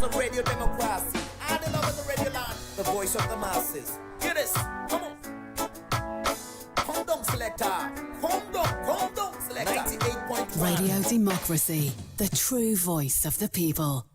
lovers of radio democracy, and the lovers of radio land, the voice of the masses. Hear this, come on. Come down, selector. Come down, selector. 98.1. Radio Democracy, the true voice of the people.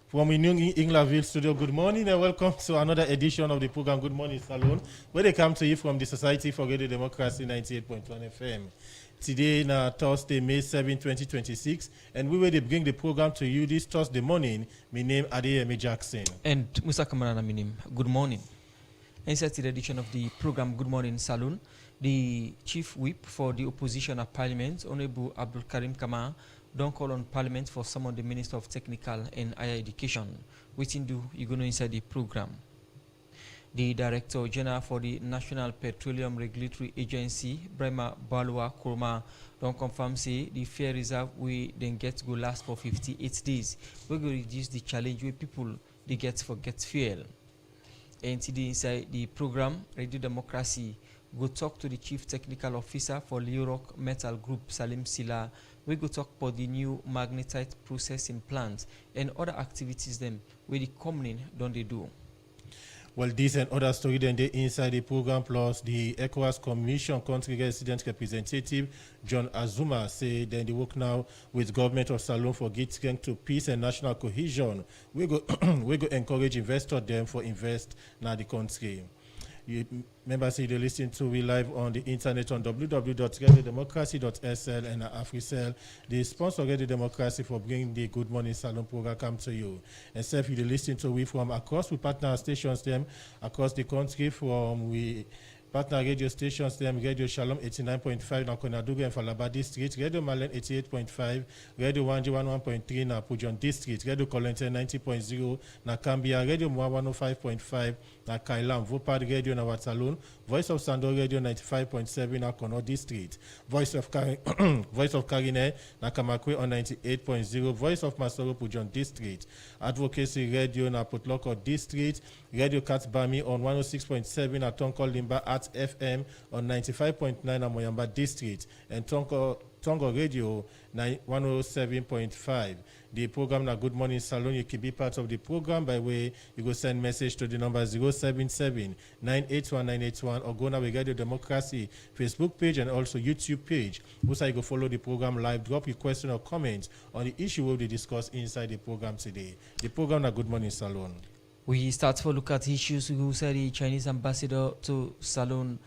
From the New Englandville studio, good morning and welcome to another edition of the program Good Morning Salon, where they come to you from the Society for Radio Democracy 98.1 FM. Today, na Thursday, May 7, 2026, and we will bring the program to you this Thursday morning. My name is Adeyemi Jackson. And Musa Kamarana, my name. Good morning. Inside the edition of the program Good Morning Salon, the Chief Whip for the Opposition at Parliament, Honorable Abdul Karim Kamara, don't call on Parliament for some of the Minister of Technical and Higher Education. Waiting do you go inside the program. The Director General for the National Petroleum Regulatory Agency, Brahma Balwa Kurma, don't confirm say the fare reserve we then get go last for 58 days. We go reduce the challenge where people they get for get fuel. And today inside the program Radio Democracy, go talk to the Chief Technical Officer for Leoroc Metal Group, Salim Sila. We go talk about the new magnetite processing plant and other activities them where the company don't they do. Well, this and other story then they inside the program, plus the ECOWAS Commission Country Resident Representative John Azuma say then they work now with government of Salon for get strength to peace and national cohesion. We go we go encourage investor them for invest now the country. You members you listen to we live on the internet on www.radiodemocracy.sl and AfriCell. The sponsor Radio Democracy for bringing the Good Morning Salon program come to you. And so if you listen to we from across we partner stations them across the country from we partner radio stations them Radio Shalom 89.5 na Konadugu and Falaba District, Radio Malen 88.5, Radio Wanji 101.3 na Pujon District, Radio Kolente 90.0 na Cambia, Radio Mwa 105.5 na Kailam, Vopad Radio na Watalun, Voice of Sando Radio 95.7 na Kono District, Voice of Karine na Kamakwe on 98.0, Voice of Masoro Pujon District, Advocacy Radio na Potloko District, Radio Katsbami on 106.7 na Tonko Limba at FM on 95.9 na Moyamba District, and Tongo Radio 107.5. The program na Good Morning Salon, you can be part of the program by way you go send message to the number 077-981-981 or go now we Radio Democracy Facebook page and also YouTube page. Also you go follow the program live, drop your question or comment on the issue we'll discuss inside the program today. The program na Good Morning Salon. We start to look at issues who said the Chinese ambassador to Salon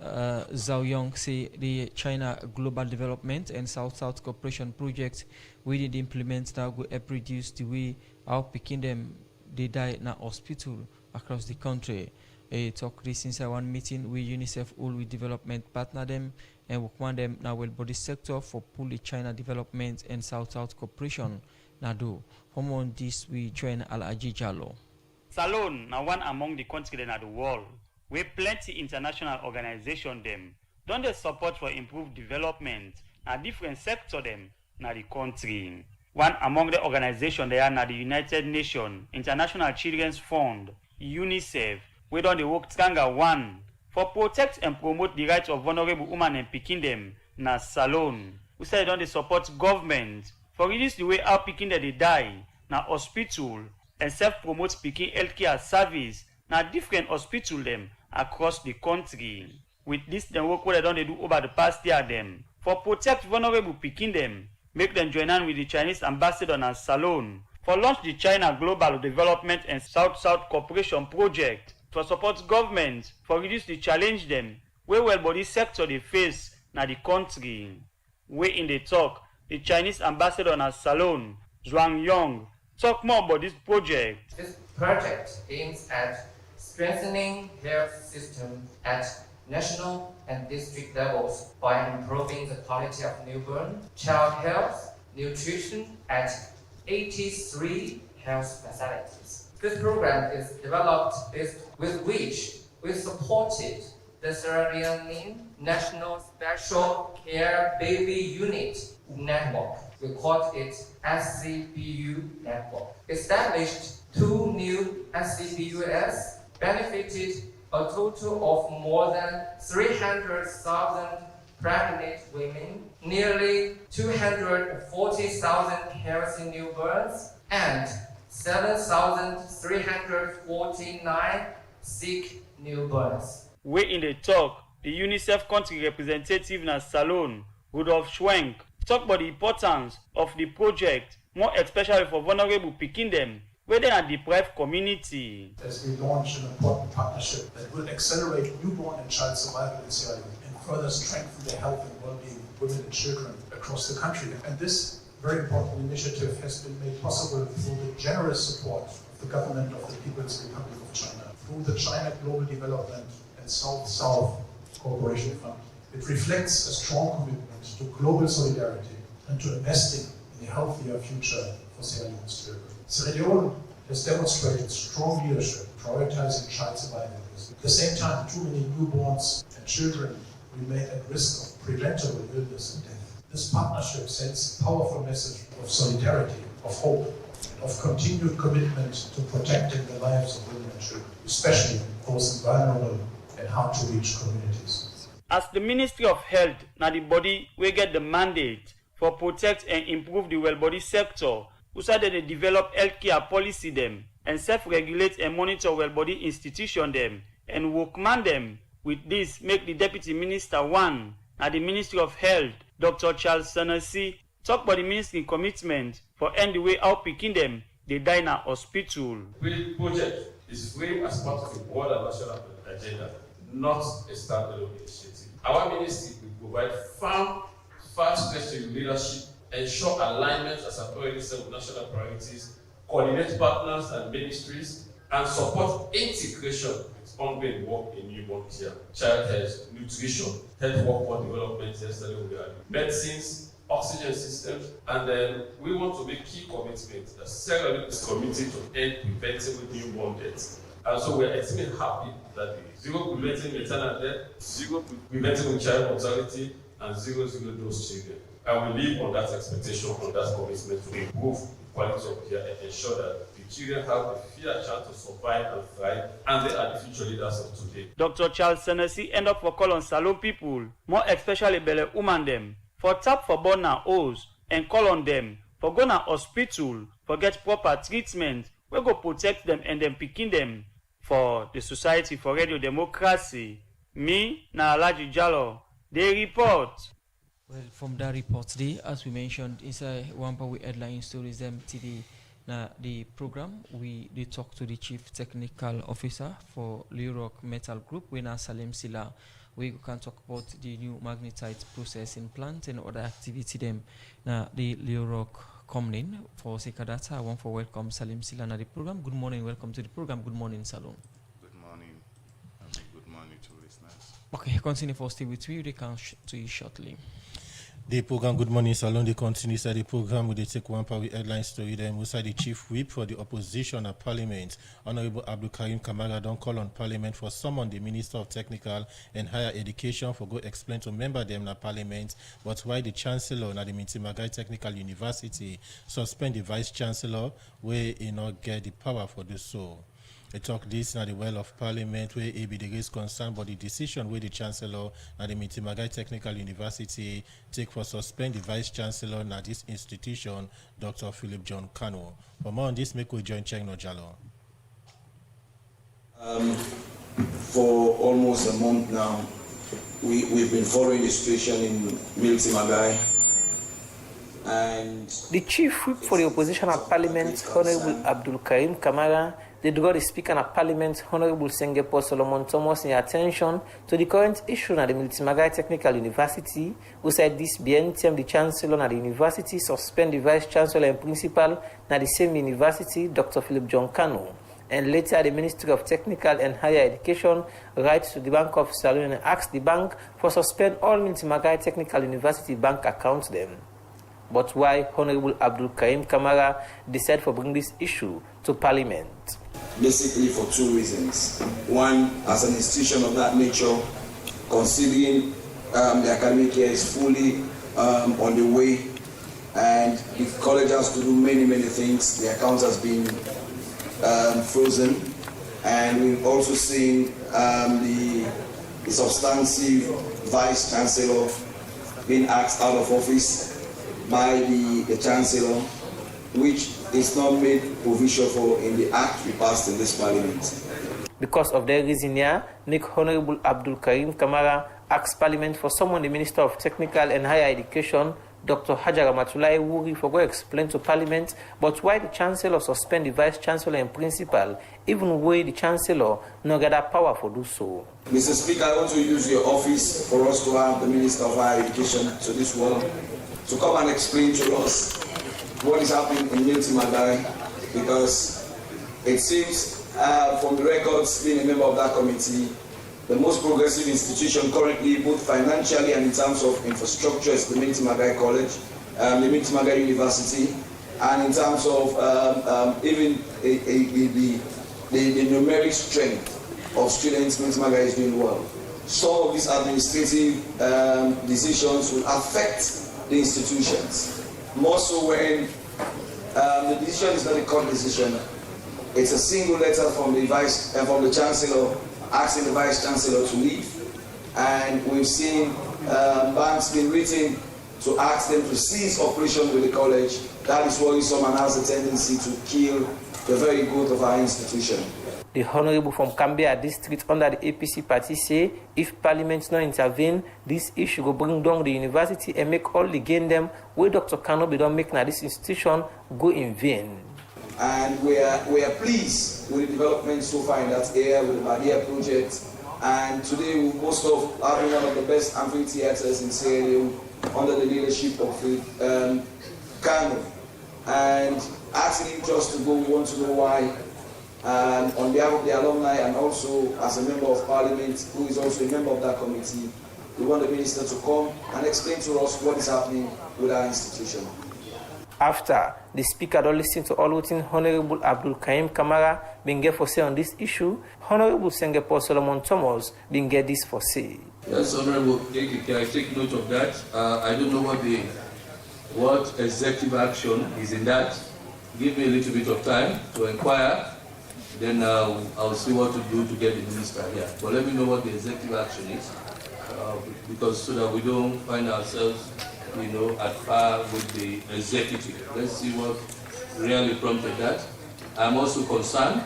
Zhao Yong say the China Global Development and South-South Cooperation Project we did implement that will help reduce the way our picking them they die in a hospital across the country. Talk this inside one meeting with UNICEF all with development partner them and work on them now well body sector for pull the China Development and South-South Cooperation now do. Home on this we join Al-Aji Jalo. Salon now one among the countries in the world where plenty international organization them don't they support for improved development na different sector them na the country. One among the organization they are na the United Nations International Children's Fund, UNICEF, we don't they work stronger one for protect and promote the rights of vulnerable women and picking them na Salon. We say don't they support government for reduce the way how picking that they die na hospital and self-promote speaking healthcare service na different hospital them across the country. With this, the work what they do over the past year them for protect vulnerable picking them, make them join on with the Chinese ambassador and Salon for launch the China Global Development and South-South Cooperation Project for support government for reduce the challenge them where well body sector they face na the country. Way in the talk, the Chinese ambassador in Salon, Zhuang Yong, talk more about this project. This project aims at strengthening health system at national and district levels by improving the quality of newborn, child health, nutrition at 83 health facilities. This program is developed with which we supported the Sierra Leone National Special Care Baby Unit Network. We called it SCBU Network. Established 2 new SCBUs, benefited a total of more than 300,000 pregnant women, nearly 240,000 healthy newborns, and 7,349 sick newborns. Way in the talk, the UNICEF country representative in Salon, Rudolf Schwenk, talk about the importance of the project, more especially for vulnerable picking them, where they are deprived community. As we launch an important partnership that will accelerate newborn and child survival in Sierra Leone and further strengthen the health and well-being of women and children across the country. And this very important initiative has been made possible through the generous support of the government of the People's Republic of China, through the China Global Development and South-South Cooperation Fund. It reflects a strong commitment to global solidarity and to investing in a healthier future for Sierra Leone's children. Sierra Leone has demonstrated strong leadership, prioritizing child survival. At the same time, too many newborns and children remain at risk of preventable illness and death. This partnership sends a powerful message of solidarity, of hope, and of continued commitment to protecting the lives of women and children, especially those in vulnerable and hard-to-reach communities. As the Ministry of Health, now the body will get the mandate for protect and improve the well-body sector, who said that they develop healthcare policy them and self-regulate and monitor well-body institution them and workman them. With this, make the Deputy Minister one, now the Ministry of Health, Dr. Charles Sanasi, talk about the ministry commitment for end the way out picking them, they die in a hospital. The project is framed as part of a broader national agenda, not a standalone initiative. Our ministry will provide firm, fast-stretching leadership, ensure alignment as authorities set with national priorities, coordinate partners and ministries, and support integration with ongoing work in newborn care, child health, nutrition, health workforce development, medicines, oxygen systems, and then we want to make key commitments that Sierra Leone is committed to end preventable newborn deaths. And so we're extremely happy that the zero preventing maternal death, zero preventable child mortality, and zero dose children. And we live on that expectation, on that commitment to improve quality of care and ensure that the children have a fair chance to survive and thrive, and they are the future leaders of today. Dr. Charles Sanasi end up for call on Salon people, more especially Bele woman them, for tap for born na O's and call on them for go na hospital for get proper treatment. We go protect them and then picking them for the Society for Radio Democracy. Me na Alaji Jallo, they report. Well, from that report today, as we mentioned, inside one part we headline stories them today. Now the program we talk to the Chief Technical Officer for Lerock Metal Group, we now Salim Sila. We can talk about the new magnetite processing plant and other activity them. Now the Lerock coming in for Sekadata. I want to welcome Salim Sila na the program. Good morning, welcome to the program. Good morning, Salon. Good morning, and good morning to listeners. Okay, continue for stay with you. They can to you shortly. The program Good Morning Salon, they continue inside the program with the take one part with headline story. Then we the Chief Whip for the opposition at Parliament, Honorable Abdul Karim Kamara, don't call on Parliament for summon the Minister of Technical and Higher Education for go explain to member them na Parliament, but why the Chancellor na the Mintimagai Technical University suspend the Vice Chancellor where he not get the power for do so. They talk this na the well of Parliament where he be the raise concern about the decision where the Chancellor na the Mintimagai Technical University take for suspend the Vice Chancellor na this institution, Dr. Philip John Kano. For more on this, make we join Cheng Nojalo. For almost a month now, we've been following the situation in Mintimagai. And the Chief Whip for the opposition at Parliament, Honorable Abdul Karim Kamara, they draw the Speaker of Parliament, Honorable Sengepo Solomon Thomas, in attention to the current issue at the Militimagai Technical University, who said this BNTM, the Chancellor at the university, suspend the Vice Chancellor and Principal at the same university, Dr. Philip John Kanu. And later, the Ministry of Technical and Higher Education writes to the Bank of Saloon and asks the bank for suspend all Militimagai Technical University bank accounts them. But why Honorable Abdul Karim Kamara decided to bring this issue to Parliament? Basically for two reasons. One, as an institution of that nature, considering the academic year is fully on the way, and the college has to do many things, the account has been frozen, and we've also seen the substantive Vice Chancellor being asked out of office by the Chancellor, which is not made provision for in the Act we passed in this Parliament. Because of their reason here, make Honorable Abdul Karim Kamara ask Parliament for someone, the Minister of Technical and Higher Education, Dr. Hajara Matulai Wuri, for go explain to Parliament, but why the Chancellor suspend the Vice Chancellor and Principal, even where the Chancellor no get that power for do so. Mr. Speaker, I want to use your office for us to have the Minister of Higher Education to this world to come and explain to us what is happening in Militimagai, because it seems from the records, being a member of that committee, the most progressive institution currently, both financially and in terms of infrastructure, is the Militimagai College, the Militimagai University, and in terms of even the numeric strength of students, Militimagai is doing well. Some of these administrative decisions will affect the institutions, more so when the decision is not a court decision. It's a single letter from the Chancellor asking the Vice Chancellor to leave, and we've seen banks being written to ask them to cease operation with the college. That is worrisome and has a tendency to kill the very good of our institution. The Honorable from Cambia District under the APC party say if Parliament not intervene, this issue will bring down the university and make all the gain them where Dr. Kano be don't make now this institution go in vain. And we are pleased with the development so far in that area with the Badia project. And today we most of having one of the best amphitheaters in Sierra Leone under the leadership of Kano. And asking him just to go, we want to know why. And on behalf of the alumni and also as a member of Parliament, who is also a member of that committee, we want the minister to come and explain to us what is happening with our institution. After the Speaker don't listen to all within Honorable Abdul Karim Kamara being get for say on this issue, Honorable Sengepo Solomon Thomas being get this for say. Yes, Honorable, I take note of that. I don't know what executive action is in that. Give me a little bit of time to inquire. Then I'll see what to do to get the minister here. But let me know what the executive action is, because so that we don't find ourselves, at par with the executive. Let's see what really prompted that. I'm also concerned.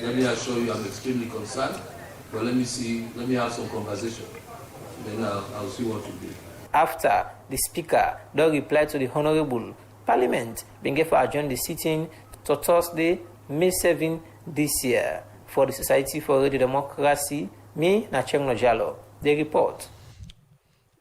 Let me assure you, I'm extremely concerned. But let me have some conversation. Then I'll see what to do. After the Speaker don't reply to the Honorable, Parliament being get for adjourn the sitting to Thursday, May 7 this year. For the Society for Radio Democracy, me, Nachem Jalo. They report.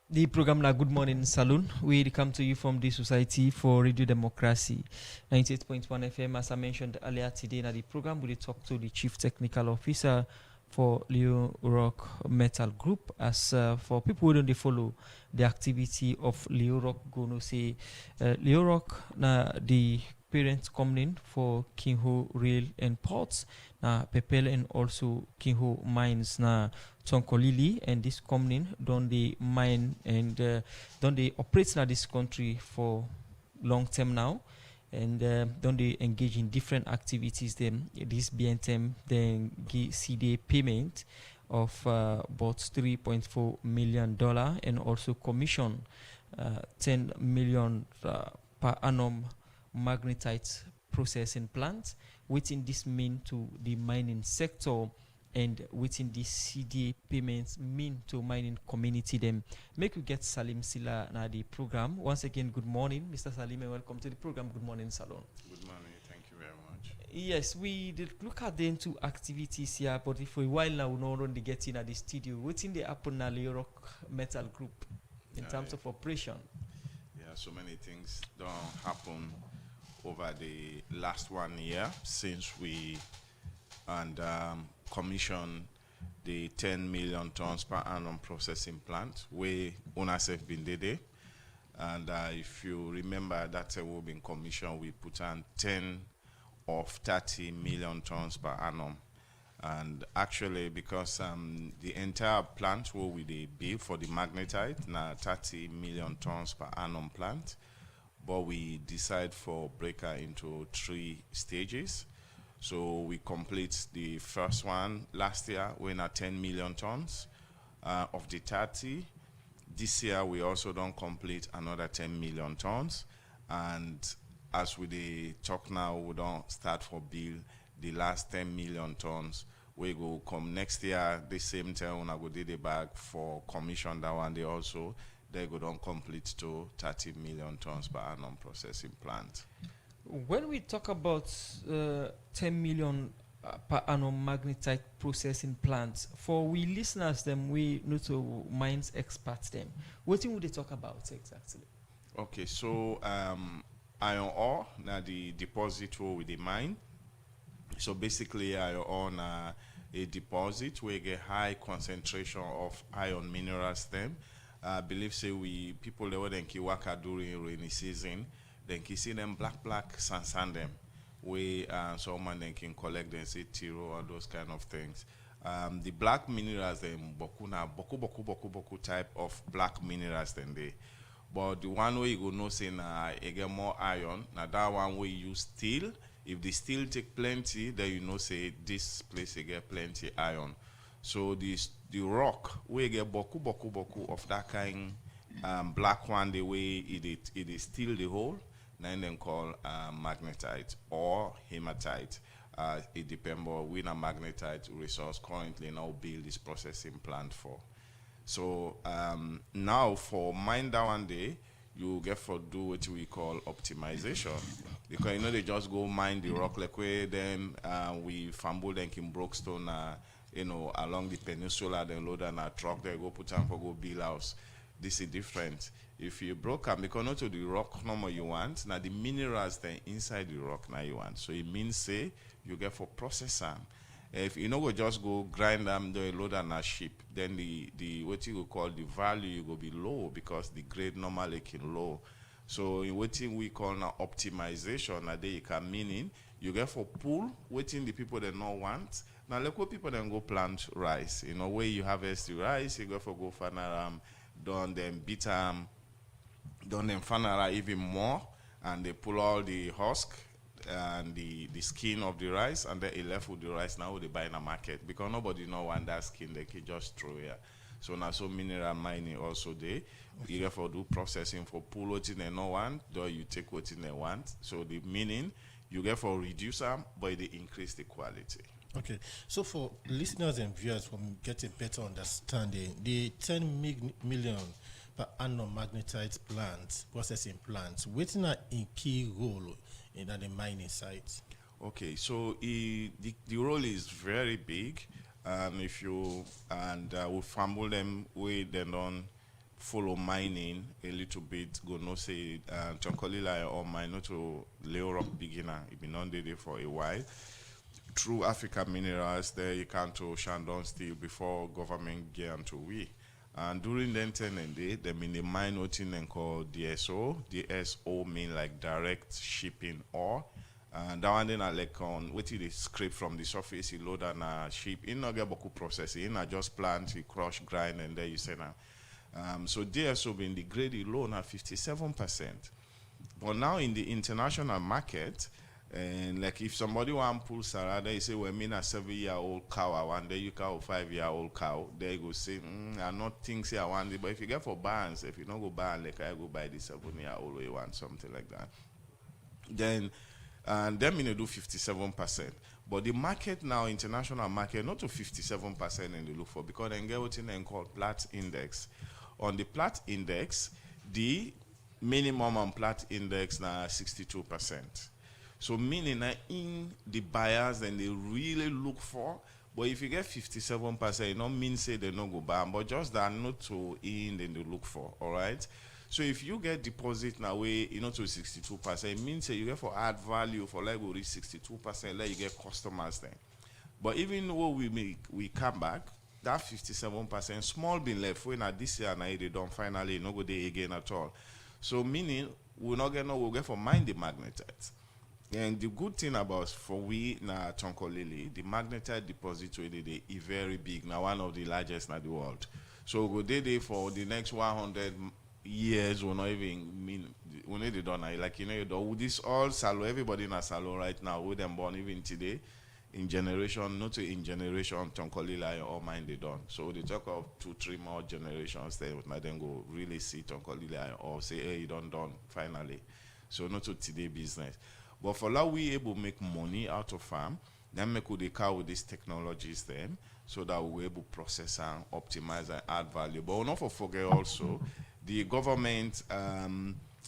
The program na Good Morning Saloon. We come to you from the Society for Radio Democracy, 98.1 FM. As I mentioned earlier today, na the program we talk to the Chief Technical Officer for Leo Rock Metal Group. As for people who don't follow the activity of Leo Rock, gonna say Leo Rock na the parent company for Kingho Rail and Ports, na Pepel and also Kingho Mines na Tonkolili, and this company don't they mine and don't they operate in this country for long term now, and don't they engage in different activities. Then this BNTM then see the payment of about $3.4 million and also commission $10 million per annum magnetite processing plant, within this mean to the mining sector, and within this CDA payments mean to mining community. Them make you get Salim Sila na the program. Once again, good morning, Mr. Salim, and welcome to the program. Good morning, Salon. Good morning. Thank you very much. Yes, we did look at the two activities here, but for a while now, we no only get in at the studio. What's in the happen at the Rock Metal Group in terms of operation? Yeah, so many things don't happen over the last 1 year since we commissioned the 10 million tons per annum processing plant where UNICEF been there. And if you remember that we've been commissioned, we put on 10 of 30 million tons per annum. And actually, because the entire plant will be built for the magnetite, now 30 million tons per annum plant, but we decide for breaker into 3 stages. So we complete the first one last year, we're at 10 million tons of the 30. This year, we also don't complete another 10 million tons. And as we talk now, we don't start for build the last 10 million tons. We go come next year, the same time, when I go do the bag for commission that one day also, they go don't complete to 30 million tons per annum processing plant. When we talk about 10 million per annum magnetite processing plants, for we listeners them, we know to mines experts them. What would they talk about exactly? Okay, so iron ore, now the deposit where we the mine. So basically iron ore a deposit where you get high concentration of iron minerals them. I believe say people that when they work during rainy season, then you see them black sand them. Someone then can collect them, say tiro or those kind of things. The black minerals them boku type of black minerals then they. But the one way you go know say you get more iron. Now that one way you use steel. If the steel take plenty, then you know say this place you get plenty iron. So the rock we get boku of that kind black one the way it is still the whole. Then call magnetite or hematite. It depends on when a magnetite resource currently now build this processing plant for. So now for mine that one day, you get for do what we call optimization. Because they just go mine the rock like where then we fumble them in Brookstone, along the peninsula, then load on a truck, they go put on for go build house. This is different. If you broke them, because not to the rock no more you want, now the minerals then inside the rock now you want. So it means say you get for process them. If you go just go grind them, do a load on a ship, then the what you call the value you go be low because the grade normally can low. So in what we call now optimization, now they can meaning you get for pull waiting the people that not want. Now look what people then go plant rice. Where you harvest the rice, you go for go farm, done them beat them, done them farm even more, and they pull all the husk and the skin of the rice, and then it left with the rice. Now they buy in the market because nobody know want that skin. They can just throw here. So now so mineral mining also they you get for do processing for pull what they no want, though you take what they want. So the meaning you get for reduce them, but they increase the quality. Okay, so for listeners and viewers for get a better understanding, the 10 million per annum magnetite plants, processing plants, what's a key role in the mining site? Okay, so the role is very big. If you we fumble them, we then don't follow mining a little bit. Go no say Tonkolila or mine not to Leo Rock beginner. It been on there for a while. Through Africa Minerals, there you can to Shandong Steel before government get into we. And during the 10 and day, they mean the mine nothing and called DSO. DSO mean like direct shipping ore. And that one then I like on what it is scrape from the surface, you load on a ship. In no get boku processing, in a just plant, you crush, grind, and there you say now. So DSO being the grade low now 57%. But now in the international market, and like if somebody want pull salad, you say, well, me a 7-year-old cow, I want there you cow 5-year-old cow. There you go say, I not think say I want it, but if you get for barns, if you don't go barn, like I go buy the 7-year-old or you want something like that. Then them do 57%. But the market now, international market, not to 57% in the look for because they get what in called Platts index. On the Platts index, the minimum on Platts index now 62%. So meaning that in the buyers then they really look for. But if you get 57%, it don't mean say they don't go buy, but just that not to in then they look for. All right. So if you get deposit now way, to 62%, it means say you get for add value for like we reach 62%, like you get customers then. But even though we come back, that 57% small been left when at this year now they don't finally no go there again at all. So meaning we'll get for mind the magnetite. And the good thing about for we na Tonkolili, the magnetite depository they is very big, now one of the largest in the world. So we go there for the next 100 years will not even mean we need it done like this all salo everybody in a salo right now with them born even today in generation not in generation Tonkolila or mind they done. So they talk of 2-3 more generations then go really see Tonkolila or say hey you done finally. So not to today business. But for now we able to make money out of farm, then make the car with these technologies then so that we're able to process and optimize and add value. But we'll not forget also the government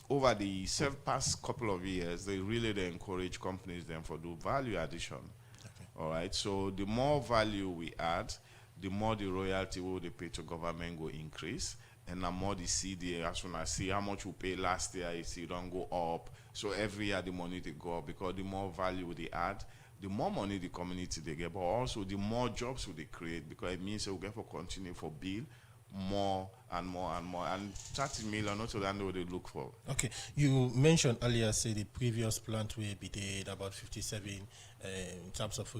over the past couple of years, they encourage companies then for do value addition. Okay. All right. So the more value we add, the more the royalty will they pay to government go increase, and the more the CD as soon as see how much we pay last year, you see don't go up. So every year the money they go up because the more value they add, the more money the community they get, but also the more jobs will they create because it means they will get for continue for bill more and more and more, and 30 million also than what they look for. Okay, you mentioned earlier say the previous plant will be did about 57 in terms of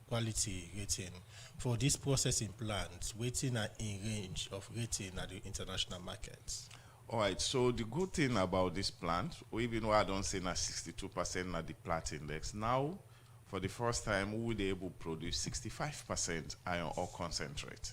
quality rating. For this processing plant, waiting are in range of rating at the international markets. All right, so the good thing about this plant, even though I don't say na 62% at the plant index, now for the first time we will be able to produce 65% iron ore concentrate,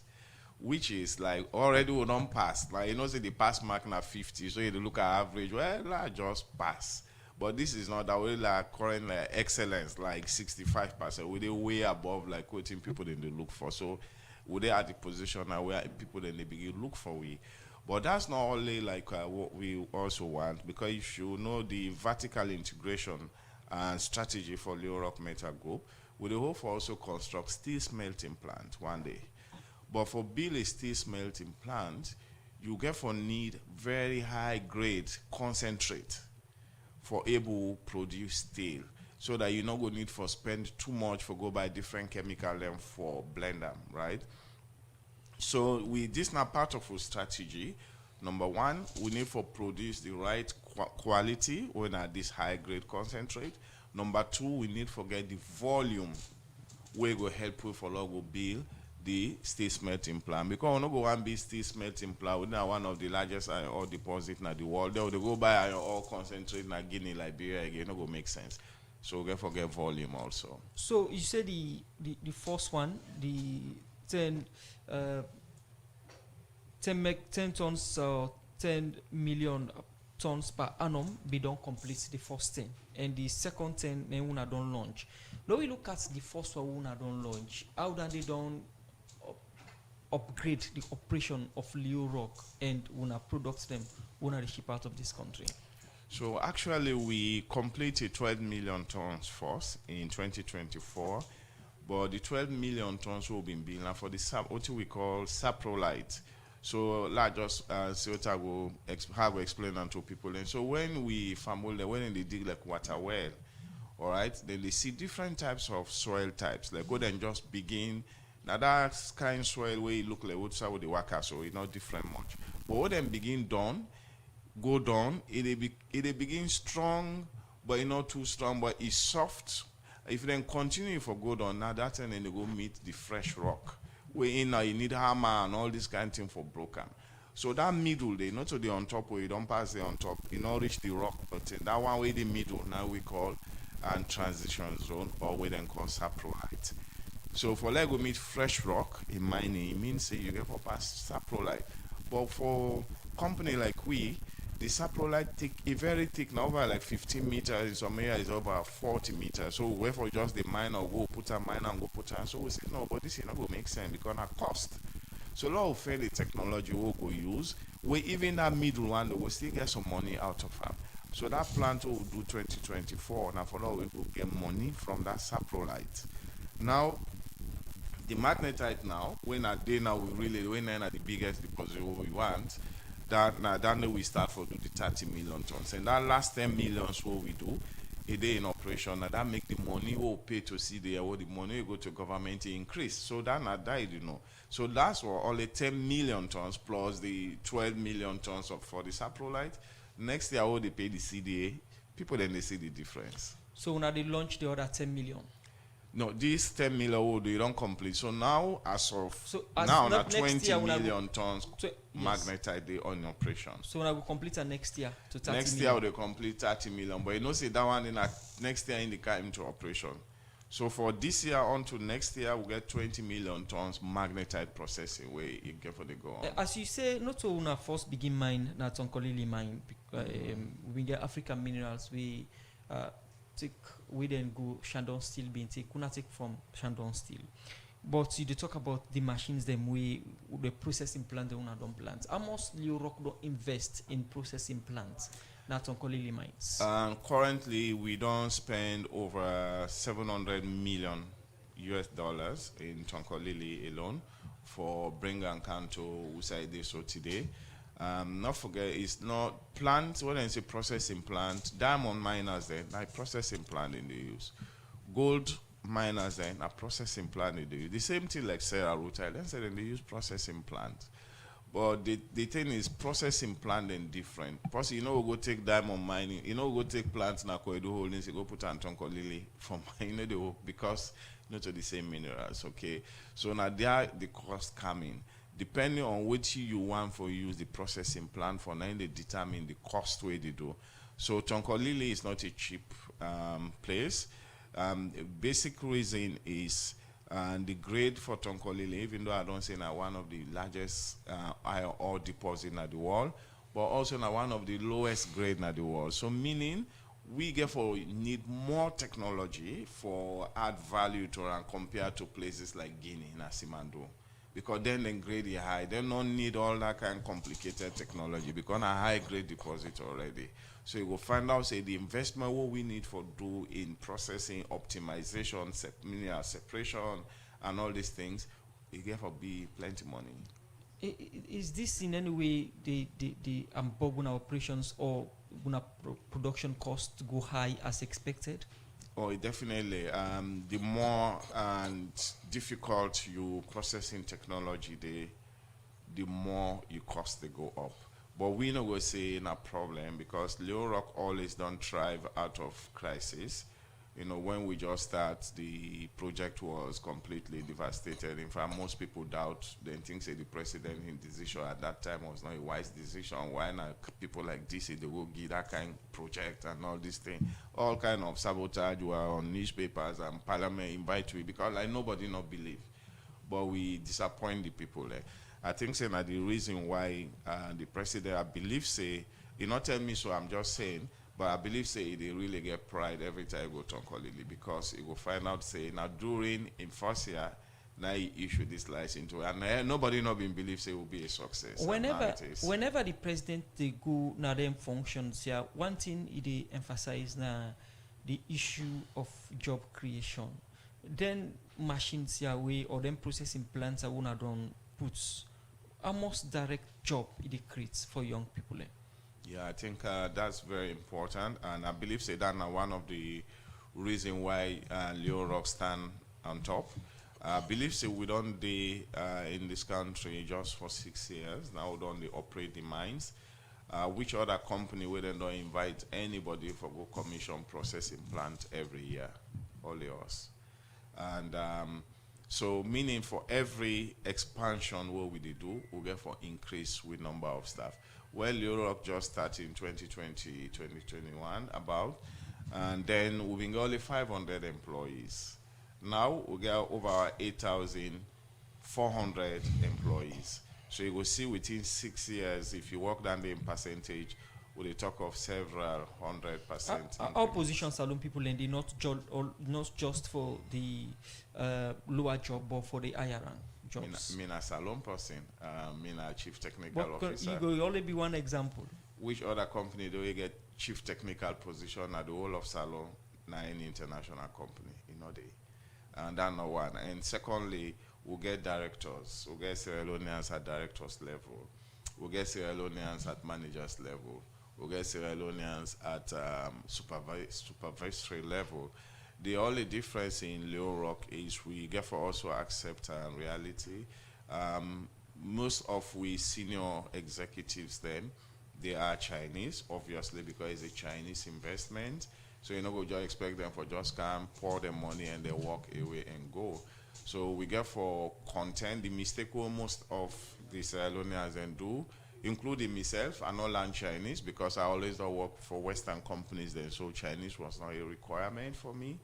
which is like already we don't pass. Like say the pass mark na 50, so you look at average, well, I just pass. But this is not that way like current like excellence, like 65%. We they way above like quoting people then they look for. So we they at the position now where people then they begin look for we. But that's not only like what we also want, because if you know the vertical integration and strategy for Leo Rock Metal Group, we hope for also construct steel smelting plant one day. But for build a steel smelting plant, you get for need very high grade concentrate for able to produce steel, so that you're not going to need for spend too much for go buy different chemical them for blend them, right? So this now part of our strategy. Number one, we need for produce the right quality when at this high grade concentrate. Number two, we need for get the volume we go help you for logo build the steel smelting plant, because we no go one big steel smelting plant. We now one of the largest iron ore deposit in the world. They go buy iron ore concentrate in Guinea, Liberia again. No go make sense. So we forget volume also. So you say the first one, the 10 tons or 10 million tons per annum, we don't complete the first 10, and the second 10 they una don't launch. Now we look at the first one una don't launch. How do they don't upgrade the operation of Leo Rock and una products them una the ship out of this country? So actually we completed 12 million tons first in 2024, but the 12 million tons will be built for the what we call saprolite. So let's just see what I will have explain to people. And so when we when they dig like water well, all right, then they see different types of soil types. Like go and just begin. Now that kind of soil where you look like what's with the worker, so it's not different much. But when them begin down, go down, it begin strong, but it's not too strong, but it's soft. If you then continue for go down, now that's when they go meet the fresh rock. Where in now you need hammer and all this kind of thing for broken. So that middle, they not to the on top where you don't pass the on top, you not reach the rock bottom. That one way the middle now we call and transition zone, or we then call saprolite. So for like we meet fresh rock in mining, it means you get for pass saprolite. But for company like we, the saprolite thick, a very thick, now over like 15 meters, in some area is over 40 meters. So wherefore just the mine or go put a mine and go put a, so we say no, but this is not going to make sense because of cost. So a lot of fairly technology we go use, where even that middle one we still get some money out of them. So that plant will do 2024. Now for now we will get money from that saprolite. Now the magnetite now, when a day now we really when at the biggest deposit we want, that now then we start for do the 30 million tons. And that last 10 millions what we do a day in operation, now that make the money we'll pay to see there what the money will go to government increase. So that not died, So that's what only 10 million tons plus the 12 million tons of for the saprolite. Next year what they pay the CDA, people then they see the difference. So now they launch the other 10 million. No, this 10 million they don't complete. So now as of as now not 20 year, million tons so, magnetite they on operation. So when I will complete next year to 30 next million. year they complete 30 million. But say that one in next year in the car into operation. So for this year on to next year we get 20 million tons magnetite processing where you get for the go on. As you say, not to una first begin mine, not Tonkolili mine. We get African minerals. We take we then go Shandong Steel being take kuna take from Shandong Steel. But you talk about the machines them we the processing plant the una don't plant. How much Europe don't invest in processing plants? Not on Kolili mines. Currently we don't spend over 700 million US dollars in Tonkolili alone for bring and Kanto Usai so today. Not forget, it's not plant, when I say processing plant, diamond miners then, like processing plant in the use. Gold miners then, a processing plant in the use. The same thing like Sarah Ruta, then say they use processing plant. But the thing is processing plant and different. Plus, we go take diamond mining, go take plants na Koedo Holdings, you go put Antonko Lily for mining, because to the same minerals, okay? So now there the cost coming. Depending on which you want for use the processing plant for, now they determine the cost way they do. So Tonkolili is not a cheap place. Basic reason is the grade for Tonkolili, even though I don't say now one of the largest iron ore deposit in the world, but also now one of the lowest grade in the world. So meaning we therefore need more technology for add value to and compared to places like Guinea and Simandou. Because then the grade is high. They don't need all that kind of complicated technology because a high grade deposit already. So you will find out, say, the investment what we need for do in processing, optimization, mineral separation, and all these things, it therefore be plenty money. Is this in any way the Amboguna operations or production costs go high as expected? Oh, definitely. The more difficult you processing technology, the more your cost they go up. But we not going to say no problem because Leo Rock always don't thrive out of crisis. When we just start, the project was completely devastated. In fact, most people doubt, then think say the president in decision at that time was not a wise decision. Why not people like this, they will give that kind of project and all these things. All kind of sabotage were on newspapers and Parliament invite we because like nobody not believe. But we disappoint the people there. I think say that the reason why the president, I believe say, he not tell me so, I'm just saying, but I believe say they really get pride every time I go to Tonkolili because he will find out say now during in first year now he issue this license to and nobody not been believe say it will be a success. Whenever the president they go now them functions here, one thing they emphasize now the issue of job creation. Then machines here way or then processing plants are one done puts almost direct job it creates for young people. Yeah, I think that's very important, and I believe say that now one of the reason why Leo Rock stand on top. I believe say we don't in this country just for 6 years. Now we don't operate the mines. Which other company we don't invite anybody for go commission processing plant every year? Only us. And so meaning for every expansion what we do, we get for increase with number of staff. Well, Europe just started in 2020, 2021 about, and then we've been only 500 employees. Now we get over 8,400 employees. So you will see within 6 years, if you work down the percentage, we talk of several 100%. Our position salon people and not just for the lower job, but for the higher rank jobs. Me a salon person, me a chief technical officer. You will only be one example. which other company do we get chief technical position at the whole of Salon, na any international company, and that's not one. And secondly, we'll get directors, we'll get Sierra Leoneans at directors level, we'll get Sierra Leoneans at managers level, we'll get Sierra Leoneans at supervisory level. The only difference in Leo Rock is we get for also accept reality. Most of we senior executives then, they are Chinese, obviously, because it's a Chinese investment. So you're not going to just expect them for just come, pour their money, and they walk away and go. So we get for content, the mistake most of the Sierra Leoneans then do, including myself. I not learn Chinese because I always don't work for Western companies then, so Chinese was not a requirement for me.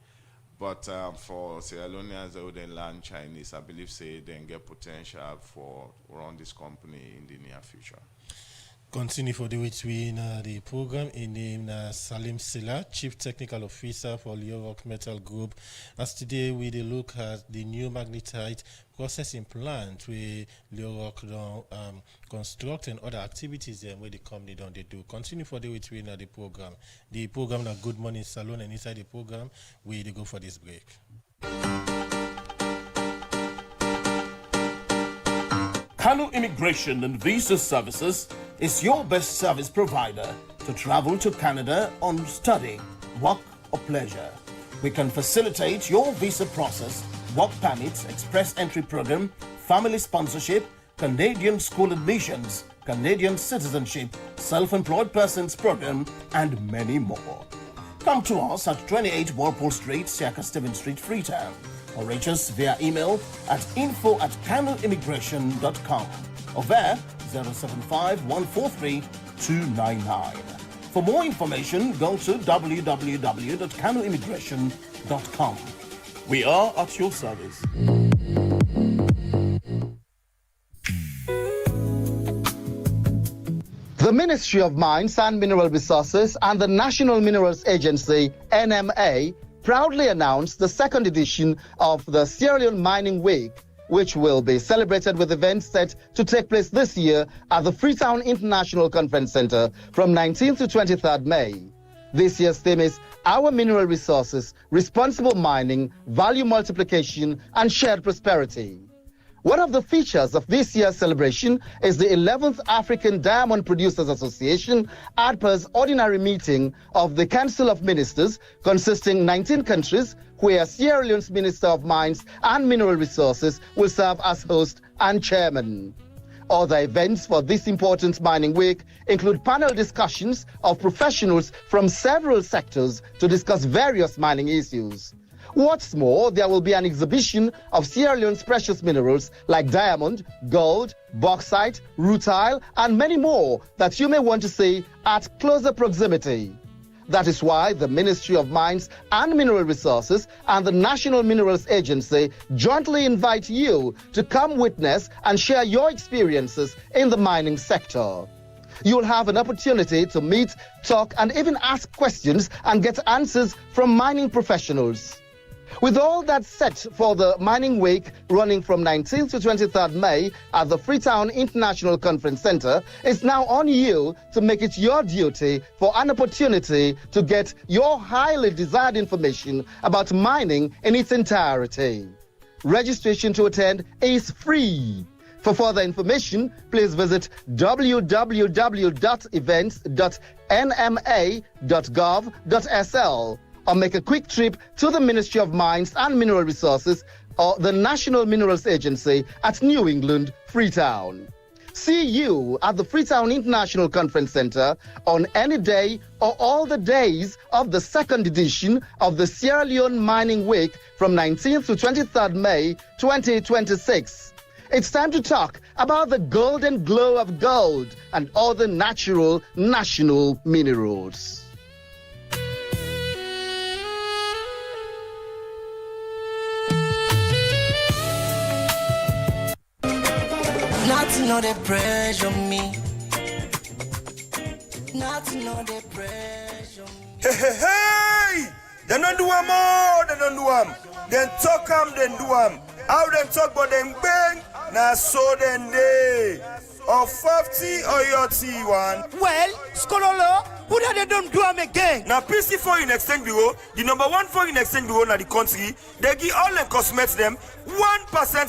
But for Sierra Leoneans that would then learn Chinese, I believe say then get potential for run this company in the near future. Continue for the which we in the program in name Salim Silla, Chief Technical Officer for Leo Rock Metal Group. As today we look at the new magnetite processing plant where Leo Rock don't construct and other activities where the company don't they do. Continue for the which we in the program. The program na Good Morning Salon, and inside the program we go for this break. Kano Immigration and Visa Services is your best service provider to travel to Canada on study, work or pleasure. We can facilitate your visa process, work permits, express entry program, family sponsorship, Canadian school admissions, Canadian citizenship, self-employed persons program, and many more. Come to us at 28 Walpole Street, Siaka Stephen Street, Freetown, or reach us via email at info@kanoimmigration.com or via 075-143-299. For more information, go to www.kanoimmigration.com. We are at your service. The Ministry of Mines and Mineral Resources and the National Minerals Agency, NMA, proudly announced the second edition of the Sierra Leone Mining Week, which will be celebrated with events set to take place this year at the Freetown International Conference Center from 19th to 23rd May. This year's theme is Our Mineral Resources, Responsible Mining, Value Multiplication, and Shared Prosperity. One of the features of this year's celebration is the 11th African Diamond Producers Association ADPA's ordinary meeting of the Council of Ministers, consisting 19 countries, where Sierra Leone's Minister of Mines and Mineral Resources will serve as host and chairman. Other events for this important mining week include panel discussions of professionals from several sectors to discuss various mining issues. What's more, there will be an exhibition of Sierra Leone's precious minerals like diamond, gold, bauxite, rutile, and many more that you may want to see at closer proximity. That is why the Ministry of Mines and Mineral Resources and the National Minerals Agency jointly invite you to come witness and share your experiences in the mining sector. You'll have an opportunity to meet, talk, and even ask questions and get answers from mining professionals. With all that set for the Mining Week running from 19th to 23rd May at the Freetown International Conference Center, it's now on you to make it your duty for an opportunity to get your highly desired information about mining in its entirety. Registration to attend is free. For further information, please visit www.events.nma.gov.sl or make a quick trip to the Ministry of Mines and Mineral Resources or the National Minerals Agency at New England, Freetown. See you at the Freetown International Conference Center on any day or all the days of the second edition of the Sierra Leone Mining Week from 19th to 23rd May 2026. It's time to talk about the golden glow of gold and other natural national minerals. Not to know they pressure me. Not to know they pressure me. Hey, hey, hey! They don't do them all, they don't do them. Then talk them, then do them. How them talk, but them bang, now so then they. or 50 or your T1. Well, Skololo, who that they don't do them again? Now PC Foreign Exchange Bureau, the number one foreign exchange bureau in the country, they give all the customers them 1%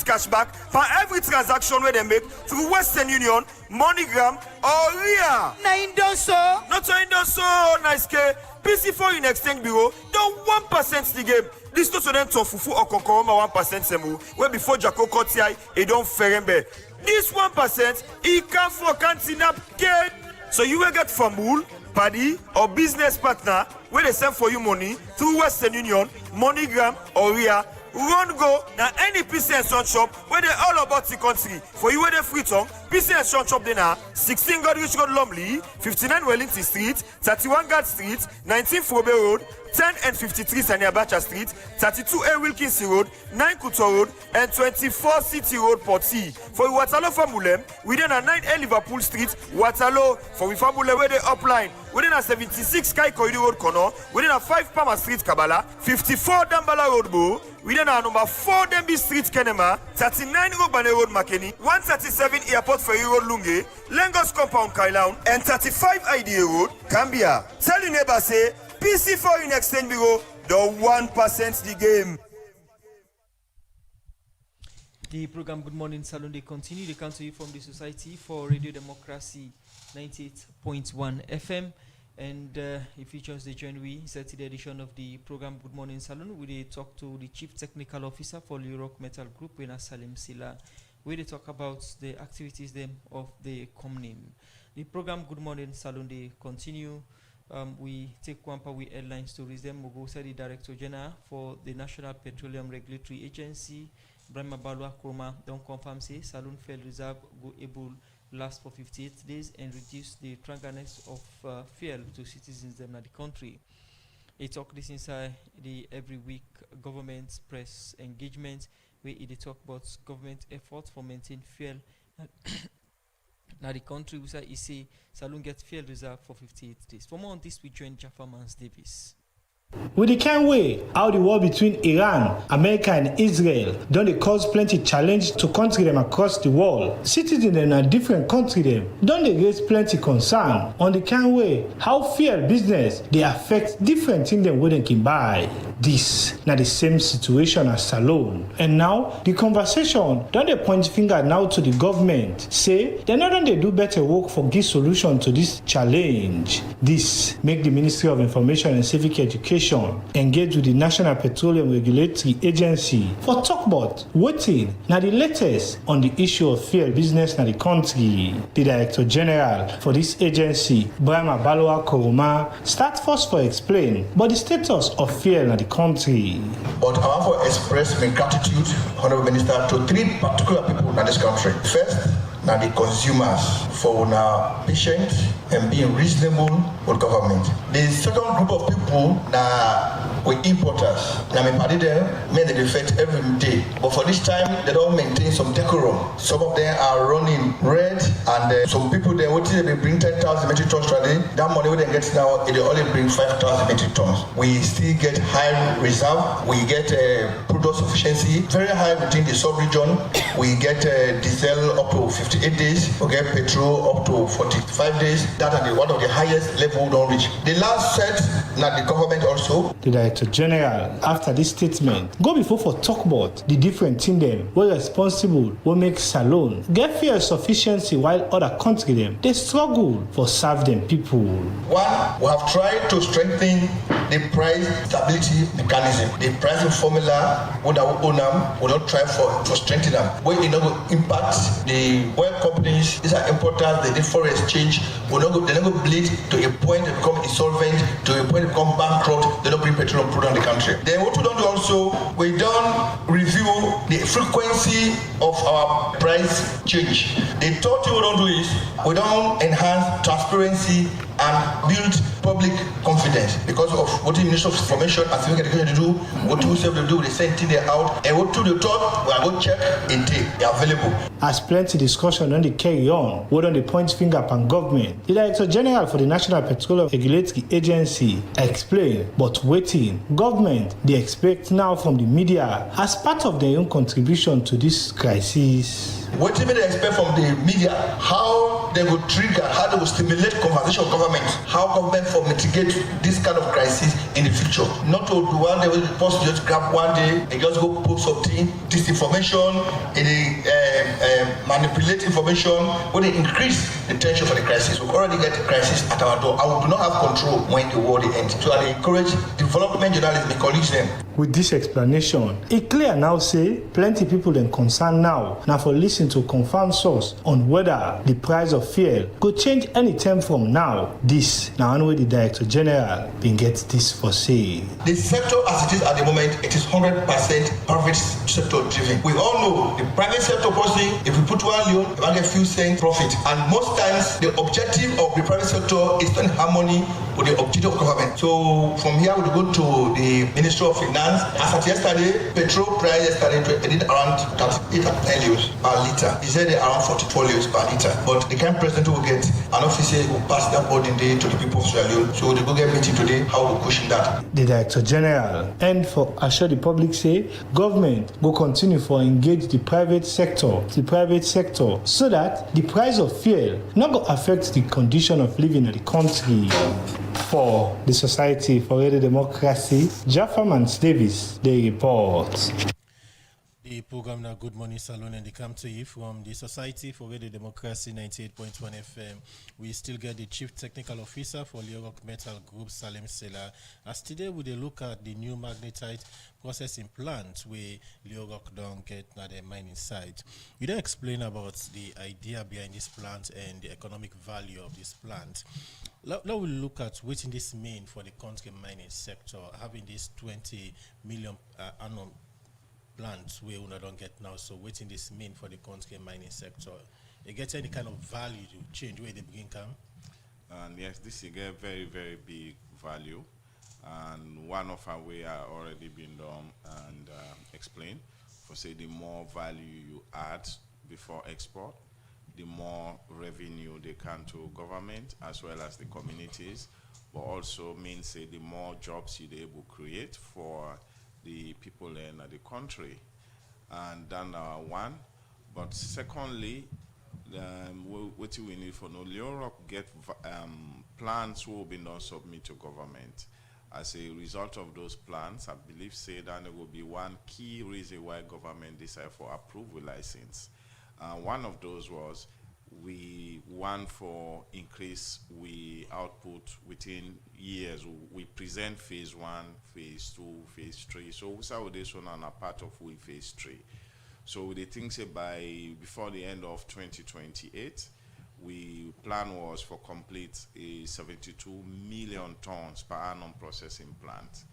cashback for every transaction where they make through Western Union, MoneyGram, or RIA. Na indoso. Not so indoso, nice K. PC Foreign Exchange Bureau, don't 1% the game. This to them to fufu or kokoroma 1% semu, where before Jacko Kotiai, it don't ferembe. This 1%, it can for cantinap get. So you will get Famul, Paddy, or business partner where they send for you money through Western Union, MoneyGram, or RIA. Run go now any PC and Son shop where they all about the country. For you where they free tongue, PC and Son shop they now 16 Godrich Road Lumley, 59 Wellington Street, 31 Guard Street, 19 Frobe Road, 10 and 53 Saniabacha Street, 32A Wilkinson Road, 9 Kuto Road, and 24 City Road Porty. For Waterloo Famulem, within a 9A Liverpool Street, Waterloo. For we Famulem where they upline, within a 76 Sky Corridor Road Corner, within a 5 Palmer Street Kabbalah, 54 Dambala Road Bo, within a number 4 Denby Street Kenema, 39 Robane Road Makeni, 137 Airport Ferry Road Lunge, Lagos Compound Kailaun, and 35 IDA Road, Gambia. Tell your neighbor say, PC Foreign Exchange Bureau, the 1% the game. The program Good Morning Salon, they continue. They come to you from the Society for Radio Democracy 98.1 FM. And it features the January 30th edition of the program Good Morning Salon. We talk to the Chief Technical Officer for Europe Metal Group, Wena Salim Sila, where they talk about the activities of the Comnim. The program Good Morning Salon, they continue. We take one part with headline stories. Then we'll go to the Director General for the National Petroleum Regulatory Agency, Brahma Balwa Kroma, don't confirm say Salon Fuel Reserve go able last for 58 days and reduce the trangerness of fuel to citizens in the country. They talk this inside the every week government press engagement where they talk about government efforts for maintaining fuel. Now the country we say Salon get fuel reserve for 58 days. For more on this, we join Jaffa Mans Davis. We can't wait how the war between Iran, America and Israel don't cause plenty challenge to country them across the world. Citizens in a different country them don't they raise plenty concern on the can't wait how fuel business they affect different things than what they can buy. This not the same situation as Salon. And now the conversation don't they point finger now to the government. Say they not only do better work for give solution to this challenge. This make the Ministry of Information and Civic Education engage with the National Petroleum Regulatory Agency for talk about waiting now the latest on the issue of fuel business in the country. The Director General for this agency, Brahma Balwa Koroma, start first for explain about the status of fuel in the country. But I want to express my gratitude, Honorable Minister, to three particular people in this country. First, now the consumers for now patient and being reasonable with government. The second group of people now with importers. Now me party them may they defect every day, but for this time they don't maintain some decorum. Some of them are running red, and some people they bring 10,000 metric tons today. That money we they get now they only bring 5,000 metric tons. We still get high reserve. We get product sufficiency very high within the sub-region. We get diesel up to 58 days. We get petrol up to 45 days. That is one of the highest level we don't reach. The last set, now the government also. The Director General, after this statement, go before for talk about the different things them were responsible will make Salon get fuel sufficiency while other countries them they struggle for serve them people. One, we have tried to strengthen the price stability mechanism. The pricing formula would own them, will not try to strengthen them. When it not impact the oil companies, these are importers, they did foreign exchange, they not bleed to a point they become insolvent, to a point they become bankrupt, they don't bring petroleum product in the country. Then what we don't do also, we don't review the frequency of our price change. The third thing we don't do is we don't enhance transparency and build public confidence because of what the Ministry of Information and Civic Education do, what we say they do, they send things out, and what to the top, we are going to check it, they are available. As plenty discussion on the carry on, what on the point finger upon government, the Director General for the National Petroleum Regulatory Agency explained, but waiting, government they expect now from the media as part of their own contribution to this crisis. What do they expect from the media? How they will trigger, how they will stimulate conversation of government, how government will mitigate this kind of crisis in the future. Not to do one day with the post just grab one day and just go post something, disinformation, manipulate information, when they increase the tension for the crisis. We already get the crisis at our door. I will do not have control when the war ends. So I encourage development journalists, encourage them. With this explanation, it clear now say plenty people then concerned now for listen to confirmed source on whether the price of fuel could change any time from now. This now only the Director General been get this for say. The sector as it is at the moment, it is 100% private sector driven. We all know the private sector policy, if we put one loan, you get few cents profit. And most times the objective of the private sector is in harmony with the objective of government. So from here we go to the Ministry of Finance. As at yesterday, petrol price yesterday did around 38 euros per litre. He said around 44 euros per litre. But the current president will get an officer who pass that burden day to the people of Sierra Leone. So they go get meeting today how to cushion that. The Director General and for assure the public say government will continue for engage the private sector so that the price of fuel not go affect the condition of living in the country. For the Society for Radio Democracy, Jaffa Mans Davis, they report. The program now Good Morning Salon and they come to you from the Society for Radio Democracy 98.1 FM. We still get the Chief Technical Officer for Leoroc Metal Group, Salem Sela. As today we look at the new magnetite processing plant where Leoroc don't get now their mining site. We don't explain about the idea behind this plant and the economic value of this plant. Now we'll look at what this mean for the country mining sector, having this 20 million annum plants where we don't get now. So what this mean for the country mining sector? It gets any kind of value to change where they bring come? And yes, this is a very, very big value. And one of our way are already been done and explained. For say the more value you add before export, the more revenue they can to government as well as the communities, but also means say the more jobs you're able to create for the people in the country. And then one, but secondly, what we need for no Leoroc get plans will be done submit to government. As a result of those plans, I believe say that there will be one key reason why government decided for approval license. One of those was we want for increase we output within years. We present phase 1, phase 2, phase 3. So we saw this one on a part of we phase 3. So the thing say before the end of 2028, we plan was for complete a 72 million tons per annum processing plant.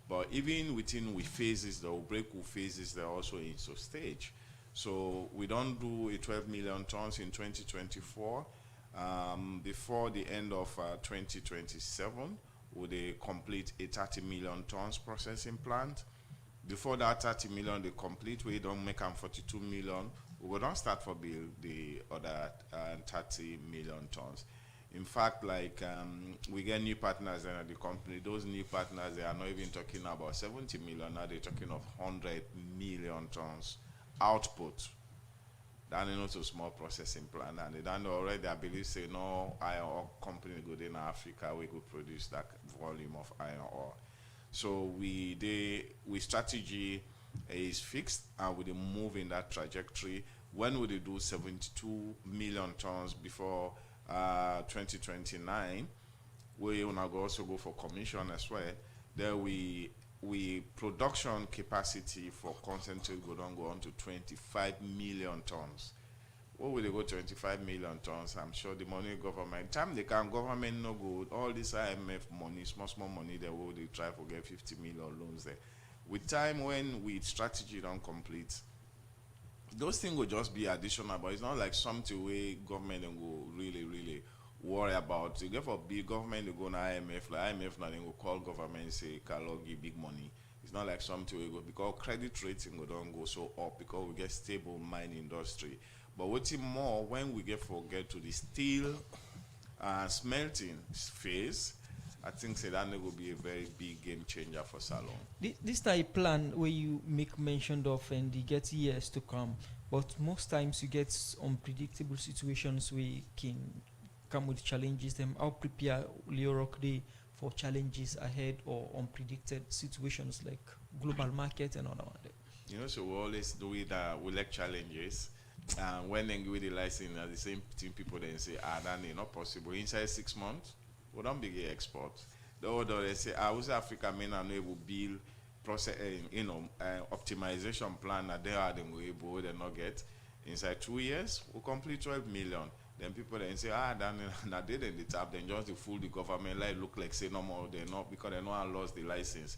But even within we phases, the breakthrough phases, they're also in so stage. So we don't do a 12 million tons in 2024. Before the end of 2027, would complete a 30 million tons processing plant. Before that 30 million they complete, we don't make them 42 million. We will not start for build the other 30 million tons. In fact, like we get new partners in the company. Those new partners, they are not even talking about 70 million. Now they're talking of 100 million tons output. That is not a small processing plant, and they don't already. I believe say no iron ore company good in Africa we could produce that volume of iron ore. So we strategy is fixed, and we move in that trajectory. When we do 72 million tons before 2029, we will also go for commission as well. There we production capacity for concentrate go on to 25 million tons. What will they go 25 million tons? I'm sure the money government, time they can government no good, all this IMF money, small money, they will they try to get 50 million loans there. With time when we strategy don't complete, those things will just be additional, but it's not like something where government will really worry about. You get for big government, they go to IMF, like IMF now they will call government and say, "Carlo, give big money." It's not like something we go because credit rating will don't go so up because we get stable mine industry. But what's more, when we get to the steel smelting phase, I think that will be a very big game changer for Salon. This type plan where you make mention of and the get years to come, but most times you get unpredictable situations we can come with challenges. Them how prepare Leoroc Day for challenges ahead or unpredicted situations like global market and all that. You know, so we always do it. We like challenges. When they give the license, the same thing people then say, that is not possible. Inside 6 months, we don't begin export. Although they say, South Africa may not able build process, optimization plan that they are able to not get. Inside 2 years, we complete 12 million. Then people then say, then they then the tap, then just to fool the government, like look like say no more, they're not because they not lost the license.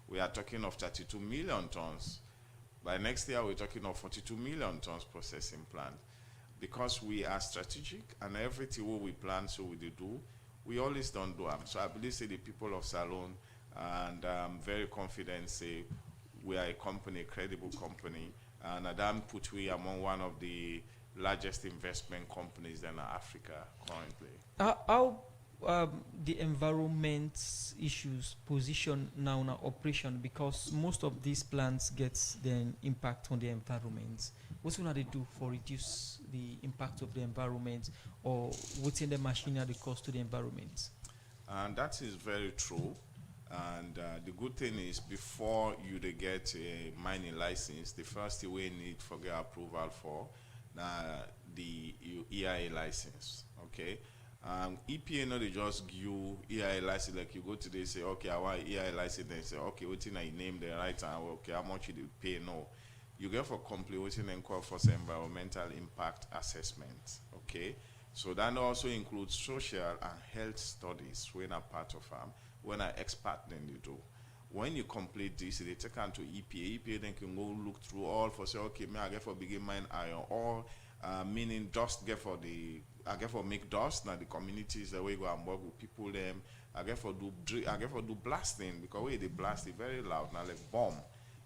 We are talking of 32 million tons. By next year, we're talking of 42 million tons processing plant. Because we are strategic and everything what we plan, so we do, we always don't do them. So I believe say the people of Salone, and I'm very confident say we are a company, a credible company, and Adam put we among one of the largest investment companies in Africa currently. How the environment issues position now in our operation, because most of these plants gets then impact on the environment. What's going to do for reduce the impact of the environment, or within the machinery the cost to the environment? And that is very true. And the good thing is, before you get a mining license, the first thing we need for get approval for the EIA license. Okay. EPA no they just give you EIA license like you go today say okay I want EIA license, then say okay what's in I name the right and okay how much you pay. No, you get for complete what's in call for environmental impact assessment. Okay, so that also includes social and health studies when a part of them, when an expert then you do. When you complete this, they take on to EPA. EPA then can go look through all for say, okay, me I get for begin mine iron ore, meaning dust get for the I get for make dust now the communities the way go and work with people them. I get for do blasting because way they blast it very loud now like bomb.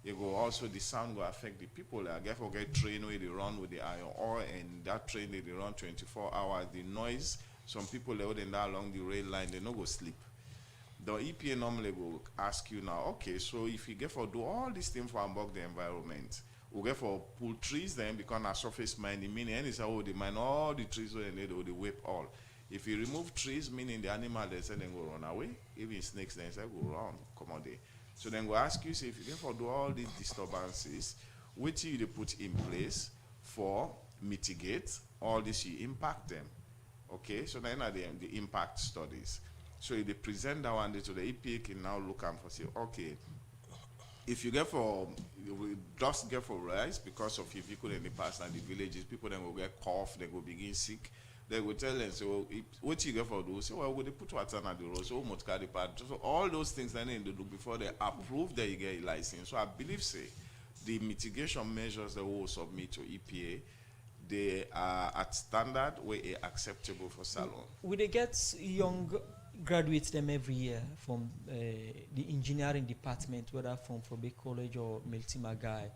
You go also the sound go affect the people. I get for get train where they run with the iron ore, and that train they run 24 hours. The noise, some people they wouldn't that along the rail line they no go sleep. The EPA normally will ask you now, okay, so if you get for do all these things for above the environment, we get for pull trees then because our surface mining, meaning any say they mine all the trees where they need or they whip all. If you remove trees, meaning the animal they say then go run away, even snakes then say go run, come on there. So then go ask you, say if you get for do all these disturbances, which you they put in place for mitigate all this you impact them. Okay, so then are the impact studies. So if they present that one day to the EPA can now look and say, okay, if you get for just get for rice because of your vehicle in the past and the villages, people then will get cough, they will begin sick. They will tell them, so what you get for those? So well, they put water on the road, so much carry part. So all those things they need to do before they approve that you get a license. So I believe say the mitigation measures that we will submit to EPA, they are at standard where acceptable for Salone. Will they get young graduates them every year from the engineering department, whether from Fobe College or Meltimagai?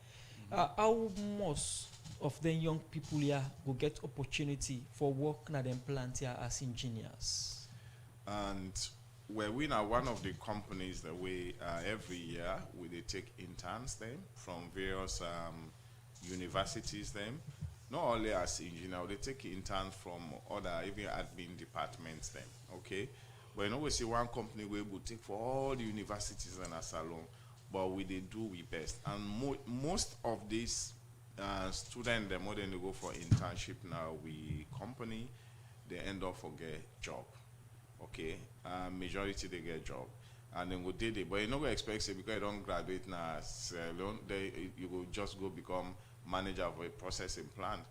How most of the young people here will get opportunity for work in them plant here as engineers? And we are one of the companies that we every year they take interns them from various universities them. Not only as engineer, they take interns from other even admin departments them. Okay. But you know, we see one company we will take for all the universities in a salon, but we they do we best. And most of these students, the more than they go for internship now, we company, they end up for get job. Okay, majority they get job, and then go did it. But you know, we expect it because you don't graduate now salon, you will just go become manager of a processing plant.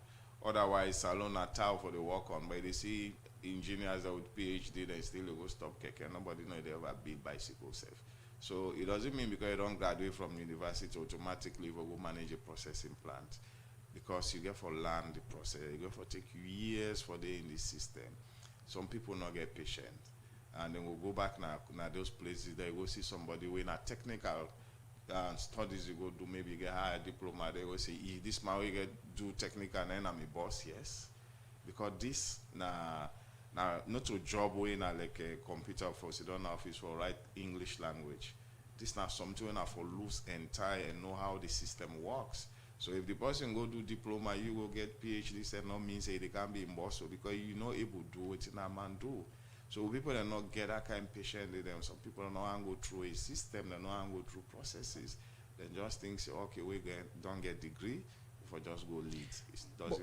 Otherwise, salon are tough for the work on, but they see engineers that with PhD they still go stop keke. Nobody know they ever build bicycle safe. So it doesn't mean because you don't graduate from university automatically you will go manage a processing plant. Because you get for learn the process, you get for take years for the in this system. Some people not get patient. And then we'll go back now those places they go see somebody with a technical studies you go do, maybe you get higher diploma, they will say, this man we get do technical and then I'm a boss, yes. Because this now not a job way now like a computer for sit down office for write English language. This now something now for loose entire and know how the system works. So if the person go do diploma, you go get PhD, that not mean say they can't be in boss, because you not able to do what a man do. So people that not get that kind of patient in them. Some people don't want to go through a system, they don't want to go through processes. Then just think, say, okay, don't get degree, if I just go lead.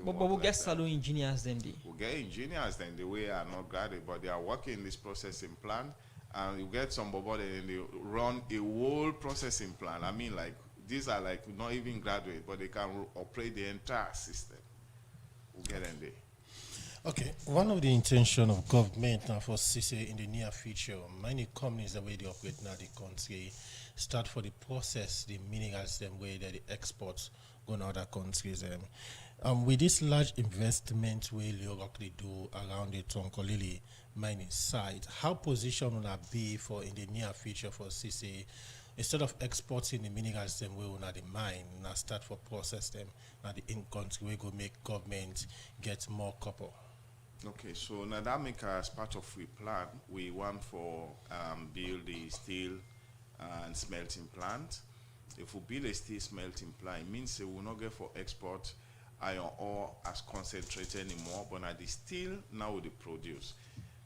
But we'll get salon engineers then. We'll get engineers then, the way are not graduate, but they are working in this processing plant. And you get some bobody and they run a whole processing plant. I mean, like, these are like not even graduate, but they can operate the entire system. We'll get in there. Okay, one of the intention of government now for CC in the near future, many companies the way they operate now the country start for the process, the minerals them way that the exports go to other countries. With this large investment we they do around the Tonkolili mining site, how position will that be for in the near future for CC? Instead of exporting the minerals them way on the mine, now start for process them now the in country we go make government get more copper. Okay, so now that make as part of we plan, we want for build the steel and smelting plant. If we build a steel smelting plant, it means we will not get for export iron ore as concentrated anymore, but now the steel now will produce.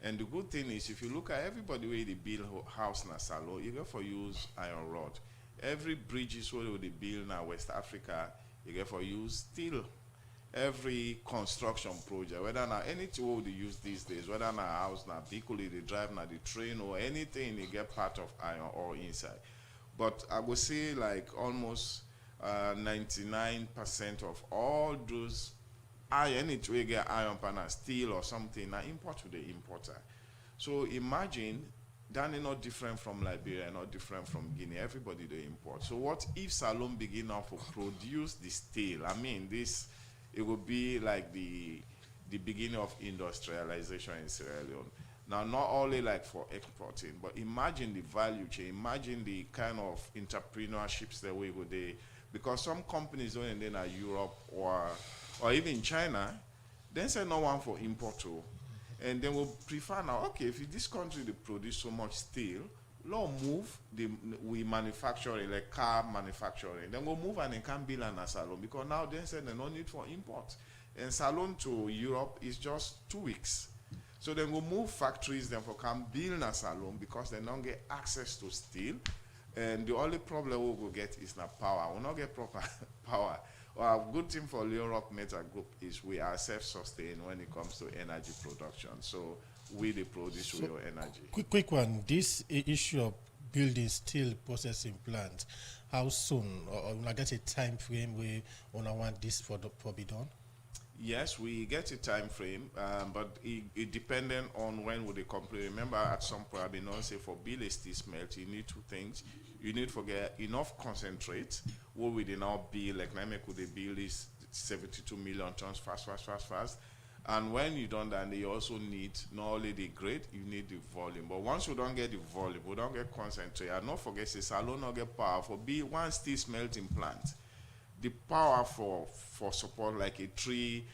And the good thing is, if you look at everybody where they build house na Salo, you get for use iron rod. Every bridges where they build now West Africa, you get for use steel. Every construction project, whether now anything what they use these days, whether now house now vehicle they drive now the train or anything, they get part of iron ore inside. But I would say like almost 99% of all those iron, it will get iron panel, steel or something, now import to the importer. So imagine that is not different from Liberia, not different from Guinea. Everybody they import. So what if Salone begin now to produce the steel? I mean, this it would be like the beginning of industrialization in Sierra Leone. Now, not only like for exporting, but imagine the value chain. Imagine the kind of entrepreneurships that we would do. Because some companies when they're in Europe or even China, they say no one for import too. And then we'll prefer now, okay, if this country they produce so much steel, let's move, we manufacture it, like car manufacturing. Then we'll move and they can build an salon because now they say there's no need for import. And salon to Europe is just 2 weeks. So then we'll move factories then for can build a salon because they don't get access to steel. And the only problem we will get is not power. We'll not get proper power. Well, a good thing for Leo Rock Metal Group is we are self-sustained when it comes to energy production. So we produce real energy. Quick one. This issue of building steel processing plant, how soon? Or I get a time frame where I want this for be done? Yes, we get a time frame, but it depending on when would they complete. Remember, at some point, I've been on say for build a steel smelt, you need two things. You need to get enough concentrate. What we now build, like Namek could they build is 72 million tons fast. And when you done that, you also need not only the grade, you need the volume. But once you don't get the volume, we don't get concentrate. And not forget, say Salon not get power for build one steel smelting plant. The power for support like a 3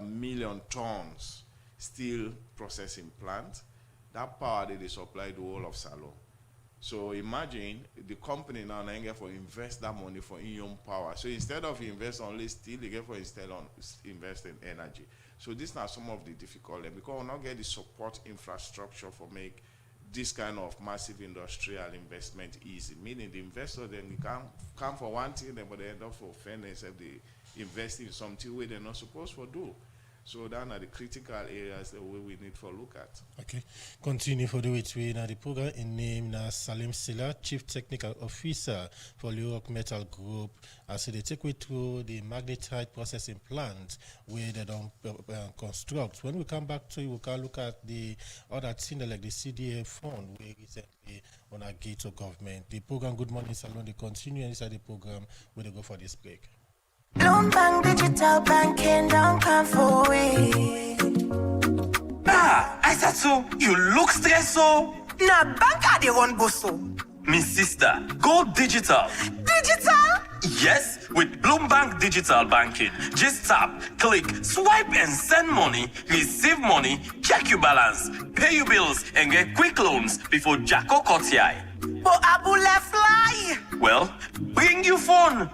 million tons steel processing plant, that power they supply the whole of Salon. So imagine the company now get for invest that money for in-home power. So instead of invest only steel, they get for invest in energy. So these are some of the difficulty because we not get the support infrastructure for make this kind of massive industrial investment easy. Meaning the investor then we can come for one thing, but they end up for fairness if they invest in something where they're not supposed to do. So that are the critical areas that we need to look at. Okay. Continue for the which we now the program in name now Salim Silla, Chief Technical Officer for Europe Metal Group. As they take we through the magnetite processing plant where they don't construct. When we come back to you, we can look at the other thing like the CDA fund where recently on our gate to government. The program Good Morning Salon, they continue inside the program where they go for this break. Bloomberg digital banking don't come for we. I said so. You look stressed so. Nah, banker they run go so. Me sister, go digital. Digital? Yes, with Bloomberg digital banking. Just tap, click, swipe and send money, receive money, check your balance, pay your bills and get quick loans before Jacko Kotiai. But Abula fly. Well, bring your phone.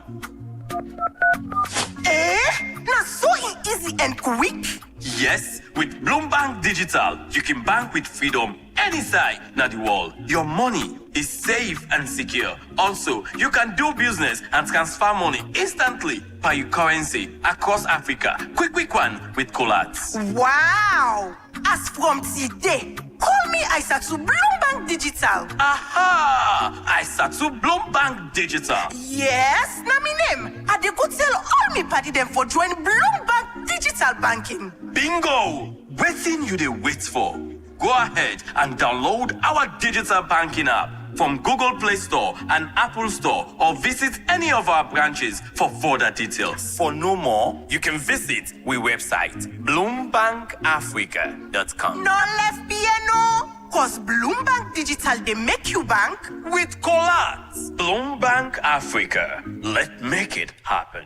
Not so easy and quick. Yes, with Bloombank Digital, you can bank with freedom any side in the world. Your money is safe and secure. Also, you can do business and transfer money instantly by your currency across Africa. Quick one with Colats. Wow! As from today, call me Aisatu Bloombank Digital. Aha! Aisatu Bloombank Digital. Yes, na me name. I dey go tell all me party them for join Bloombank Digital Banking. Bingo! Waiting you dey wait for. Go ahead and download our digital banking app from Google Play Store and Apple Store, or visit any of our branches for further details. For no more, you can visit our website, bloombankafrica.com. No left piano, cause Bloombank Digital they make you bank with Colats. Bloombank Africa. Let's make it happen.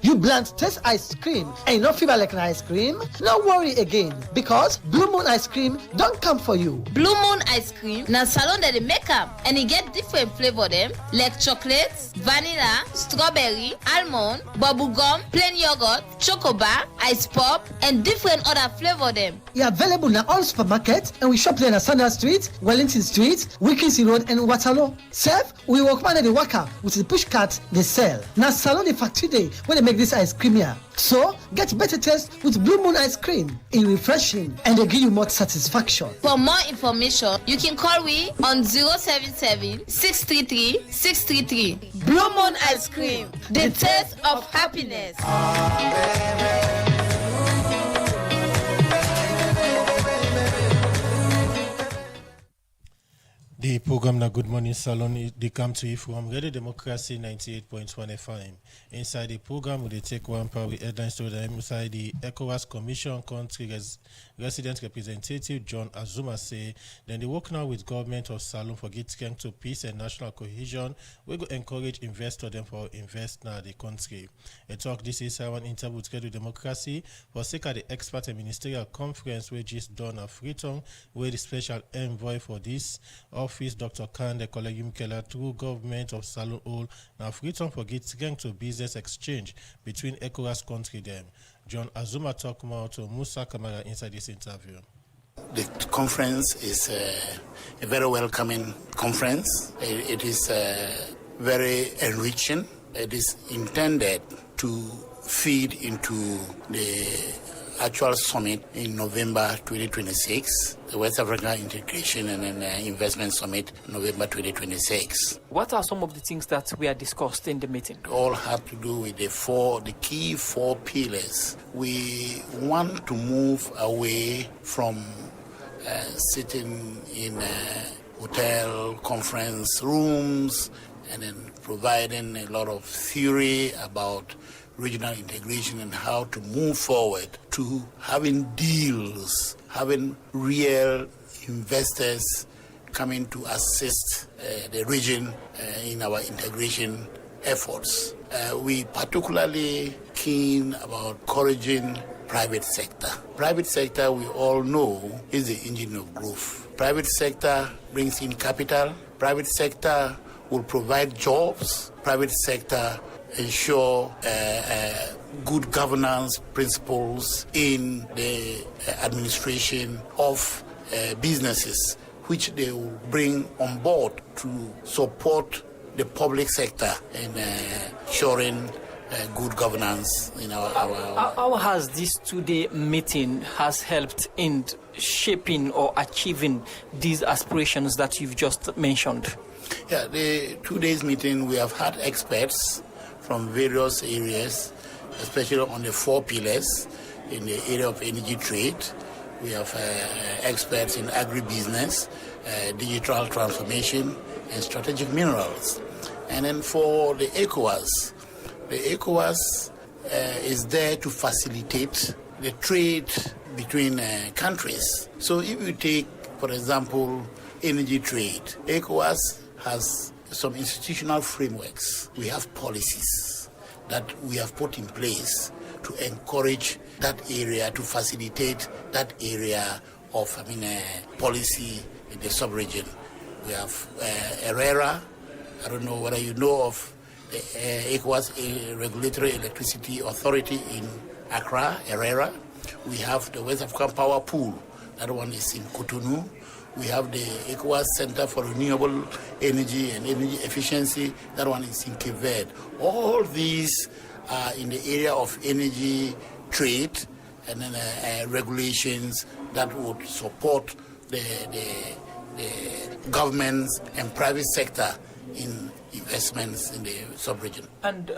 You bland taste ice cream and you not feel like an ice cream? No worry again, because Blue Moon ice cream don't come for you. Blue Moon ice cream na salon that they make up, and it get different flavor them like chocolate, vanilla, strawberry, almond, bubble gum, plain yogurt, chocobar, ice pop, and different other flavor them. It available in all supermarkets, and we shop there in Sandal Street, Wellington Street, Wilkinson Road, and Waterloo. Self, we work man at the worker with the push cart they sell. Now salon the factory day when they make this ice cream here. So get better taste with Blue Moon ice cream. It's refreshing and they give you more satisfaction. For more information, you can call we on 077-633-633. Blue Moon ice cream, the taste of happiness. The program na Good Morning Salon, they come to you from Radio Democracy 98.1 FM. Inside the program, we take one part with headlines to them inside the ECOWAS Commission Country Resident Representative John Azuma say, then they work now with government of Salon for get strength to peace and national cohesion. We go encourage investor them for invest now the country. A talk this is one interview with Radio Democracy for sake of the expert and ministerial conference which is done at Freetown, where the special envoy for this office, Dr. Kande Kolegium Keller, through government of Salon Hall, now Freetown for get strength to business exchange between ECOWAS country them. John Azuma talk more to Musa Kamara inside this interview. The conference is a very welcoming conference. It is very enriching. It is intended to feed into the actual summit in November 2026, the West African Integration and Investment Summit, November 2026. What are some of the things that we are discussed in the meeting? It all have to do with the key four pillars. We want to move away from sitting in hotel conference rooms and then providing a lot of theory about regional integration and how to move forward to having deals, having real investors coming to assist the region in our integration efforts. We particularly keen about encouraging private sector. Private sector, we all know, is the engine of growth. Private sector brings in capital. Private sector will provide jobs. Private sector ensure good governance principles in the administration of businesses, which they will bring on board to support the public sector in ensuring good governance in our How has this two-day meeting has helped in shaping or achieving these aspirations that you've just mentioned? Yeah, the 2 days meeting, we have had experts from various areas, especially on the four pillars in the area of energy trade. We have experts in agribusiness, digital transformation, and strategic minerals. And then for the ECOWAS is there to facilitate the trade between countries. So if you take, for example, energy trade, ECOWAS has some institutional frameworks. We have policies that we have put in place to encourage that area, to facilitate that area of policy in the sub-region. We have Herrera. I don't know whether you know of the ECOWAS Regulatory Electricity Authority in Accra, Herrera. We have the West African Power Pool. That one is in Cotonou. We have the ECOWAS Center for Renewable Energy and Energy Efficiency. That one is in Cape Verde. All these are in the area of energy trade and then regulations that would support the governments and private sector in investments in the sub-region. And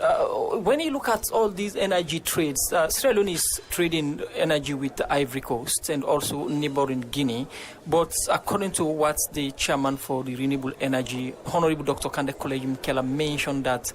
when you look at all these energy trades, Sierra Leone is trading energy with the Ivory Coast and also neighboring Guinea. But according to what the chairman for the renewable energy, Honorable Dr. Kande Kolegim Kela, mentioned that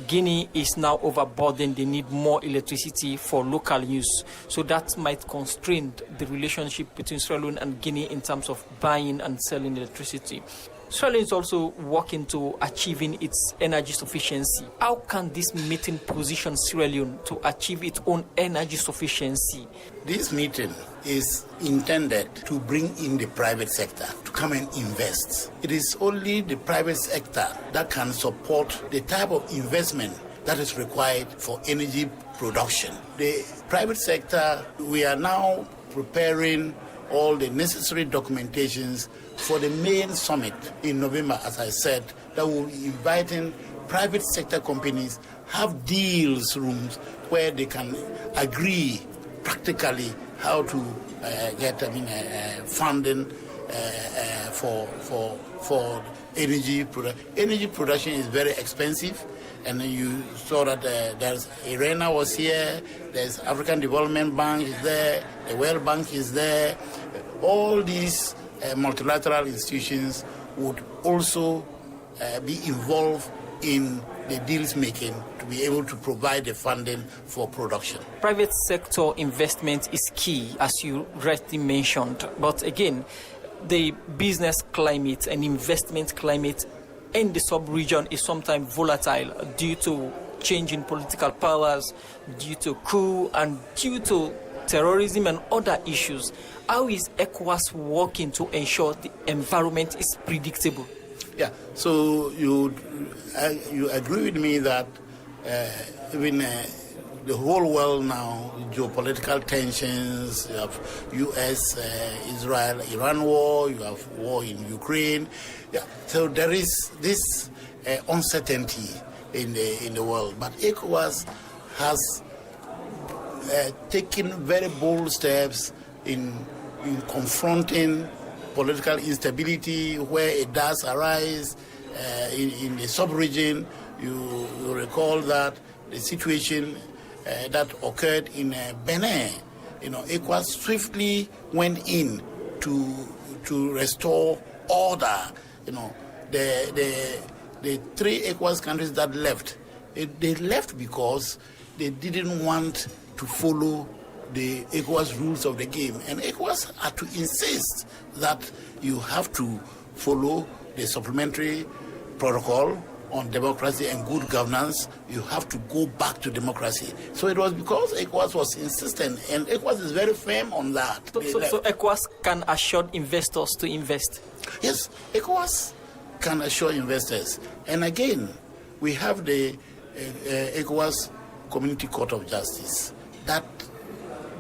Guinea is now overburdened. They need more electricity for local use. So that might constrain the relationship between Sierra Leone and Guinea in terms of buying and selling electricity. Sierra Leone is also working to achieving its energy sufficiency. How can this meeting position Sierra Leone to achieve its own energy sufficiency? This meeting is intended to bring in the private sector to come and invest. It is only the private sector that can support the type of investment that is required for energy production. The private sector, we are now preparing all the necessary documentations for the main summit in November, as I said, that will be inviting private sector companies, have deals rooms where they can agree practically how to get funding for energy production. Energy production is very expensive. And you saw that there's IRENA was here, there's African Development Bank is there, the World Bank is there. All these multilateral institutions would also be involved in the deals making to be able to provide the funding for production. Private sector investment is key, as you rightly mentioned. But again, the business climate and investment climate in the sub-region is sometimes volatile due to change in political powers, due to coup, and due to terrorism and other issues. How is ECOWAS working to ensure the environment is predictable? Yeah, so you agree with me that even the whole world now, geopolitical tensions, you have U.S., Israel, Iran war, you have war in Ukraine. Yeah, so there is this uncertainty in the world. But ECOWAS has taken very bold steps in confronting political instability where it does arise in the sub-region. You recall that the situation that occurred in Benin, ECOWAS swiftly went in to restore order. The three ECOWAS countries that left, they left because they didn't want to follow the ECOWAS rules of the game. And ECOWAS had to insist that you have to follow the supplementary protocol on democracy and good governance. You have to go back to democracy. So it was because ECOWAS was insistent, and ECOWAS is very firm on that. So ECOWAS can assure investors to invest? Yes, ECOWAS can assure investors. And again, we have the ECOWAS Community Court of Justice that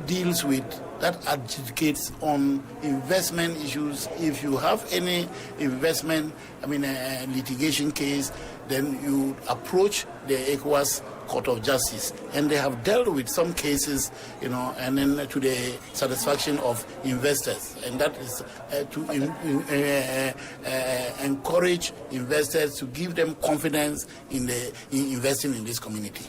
deals with, that adjudicates on investment issues. If you have any investment, litigation case, then you approach the ECOWAS Court of Justice. And they have dealt with some cases, and then to the satisfaction of investors. And that is to encourage investors, to give them confidence in investing in this community.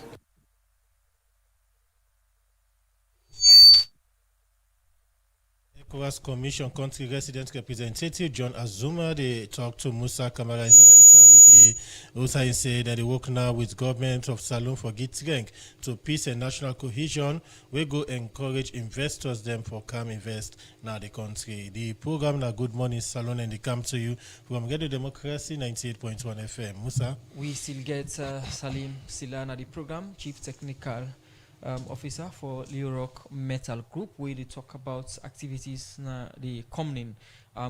ECOWAS Commission Country Resident Representative John Azuma, they talked to Musa Kamara inside the interview. Also said that they work now with government of Salone for get strength to peace and national cohesion. We go encourage investors them for come invest now the country. The program now Good Morning Salone, and they come to you from Radio Democracy 98.1 FM. Musa? We still get Salim Silana, the program, Chief Technical officer for Leo Rock Metal Group. We talk about activities na the coming.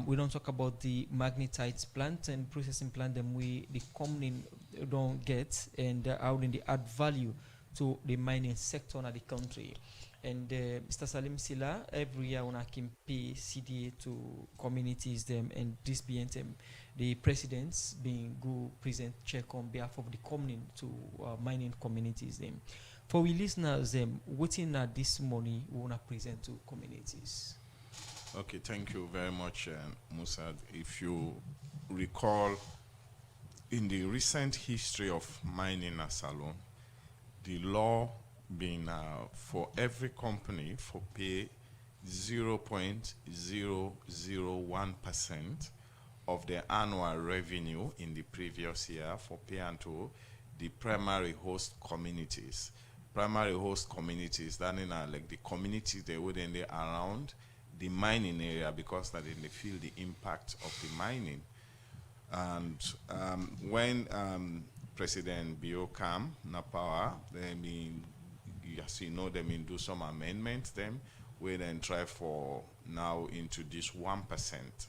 We don't talk about the magnetite plant and processing plant them the coming don't get and how they add value to the mining sector in the country. And Mr. Salim Silla, every year when I can pay CDA to communities them and this being them, the presidents being go present check on behalf of the coming to mining communities them. For we listeners them, waiting at this money we wanna present to communities. Okay, thank you very much, Musad. If you recall, in the recent history of mining at Salon, the law being for every company for pay 0.001% of the annual revenue in the previous year for pay unto the primary host communities. Primary host communities, that in like the communities they would in there around the mining area because that they feel the impact of the mining. And when President Bio came na power, they mean, as you know, they mean do some amendments them, we then try for now into this 1%.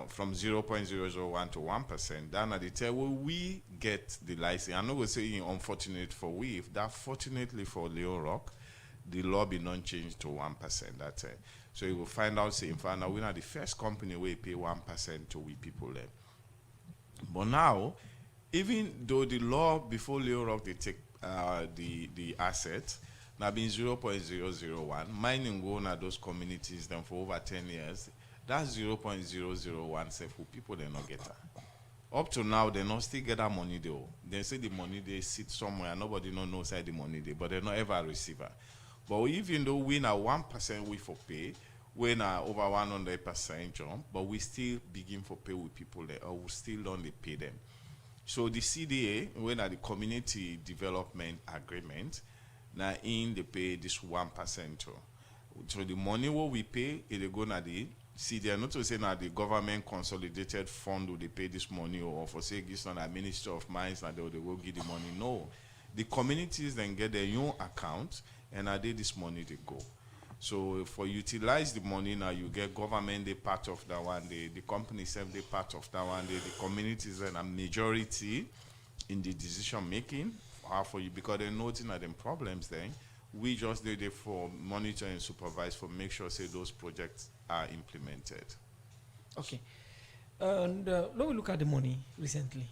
From 0.001 to 1%. Then at the time we get the license. I'm not going to say unfortunate for we, if that fortunately for Leo Rock, the law be non changed to 1%. That's it. So you will find out, say, in fact, now we're not the first company where pay 1% to we people there. But now, even though the law before Leo Rock they take the assets, now being 0.001, mining go na those communities then for over 10 years, that's 0.001 say for people they not get that. Up to now, they not still get that money though. They say the money they sit somewhere, nobody no knows how the money they, but they not ever receive it. But even though we na 1% we for pay, we na over 100% jump, but we still begin for pay with people there, or we still don't pay them. So the CDA, when at the community development agreement, now in they pay this 1% too. So the money what we pay, it go na the CDA, not to say now the government consolidated fund will they pay this money or for say this on a Minister of Mines and they will give the money. No. The communities then get their own account and at this money they go. So for utilize the money now, you get government they part of that one day, the company self they part of that one day, the communities and a majority in the decision making for you because they're noting that them problems then. We just did it for monitor and supervise for make sure say those projects are implemented. Okay. And let me look at the money recently.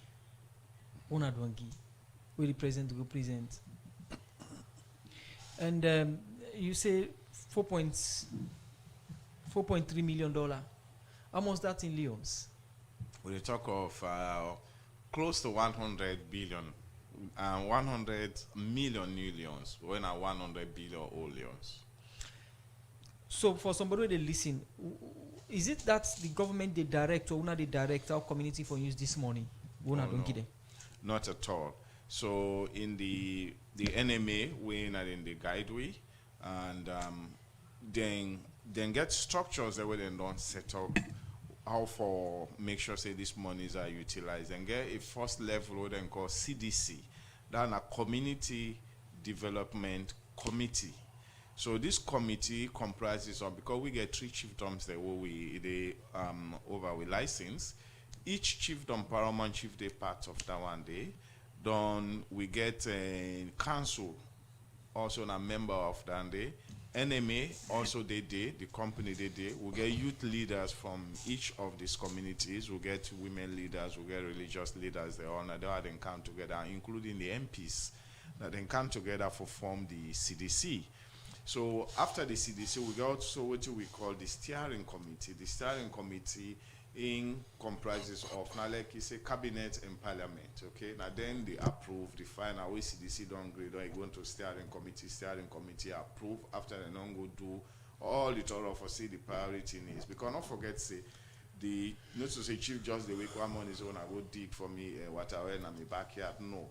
Una Dwangi, we the president go present. And you say $4.3 million. How much that in leons? We talk of close to 100 billion, 100 million new leons, when are 100 billion old leons. So for somebody they listen, is it that the government they direct or not they direct our community for use this money? No, not at all. So in the NMA, we're not in the guideway, and then get structures that way they don't set up how for make sure say these monies are utilized and get a first level what they call CDC, then a community development committee. So this committee comprises of, because we get 3 chiefdoms that we over we license. Each chiefdom, paramount chief, they part of that one day. Then we get a council, also a member of that day. NMA also they did, the company they did. We get youth leaders from each of these communities. We get women leaders, we get religious leaders. They all they come together, including the MPs that then come together for form the CDC. So after the CDC, we got also what we call the steering committee. The steering committee comprises of now like you say cabinet and parliament. Okay, now then they approve the final way CDC don't grade or go into steering committee approve after they don't go do all the total for say the priority needs. Because don't forget say the not to say chief just the week 1 month is when I go dig for me whatever in my backyard. No.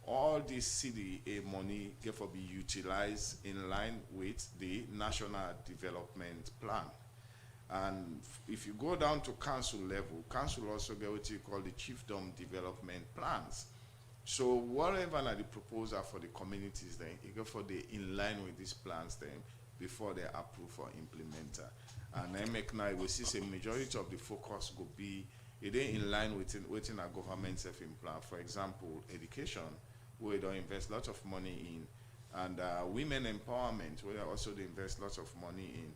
All this CDA money get for be utilized in line with the National Development Plan. And if you go down to council level, council also get what you call the chiefdom development plans. So whatever na the proposal for the communities then, you go for the in line with these plans then before they approve for implementer. And then make now we see a majority of the focus will be it in line with within our government self-implant. For example, education, where they don't invest lots of money in, and women empowerment, where they also they invest lots of money in,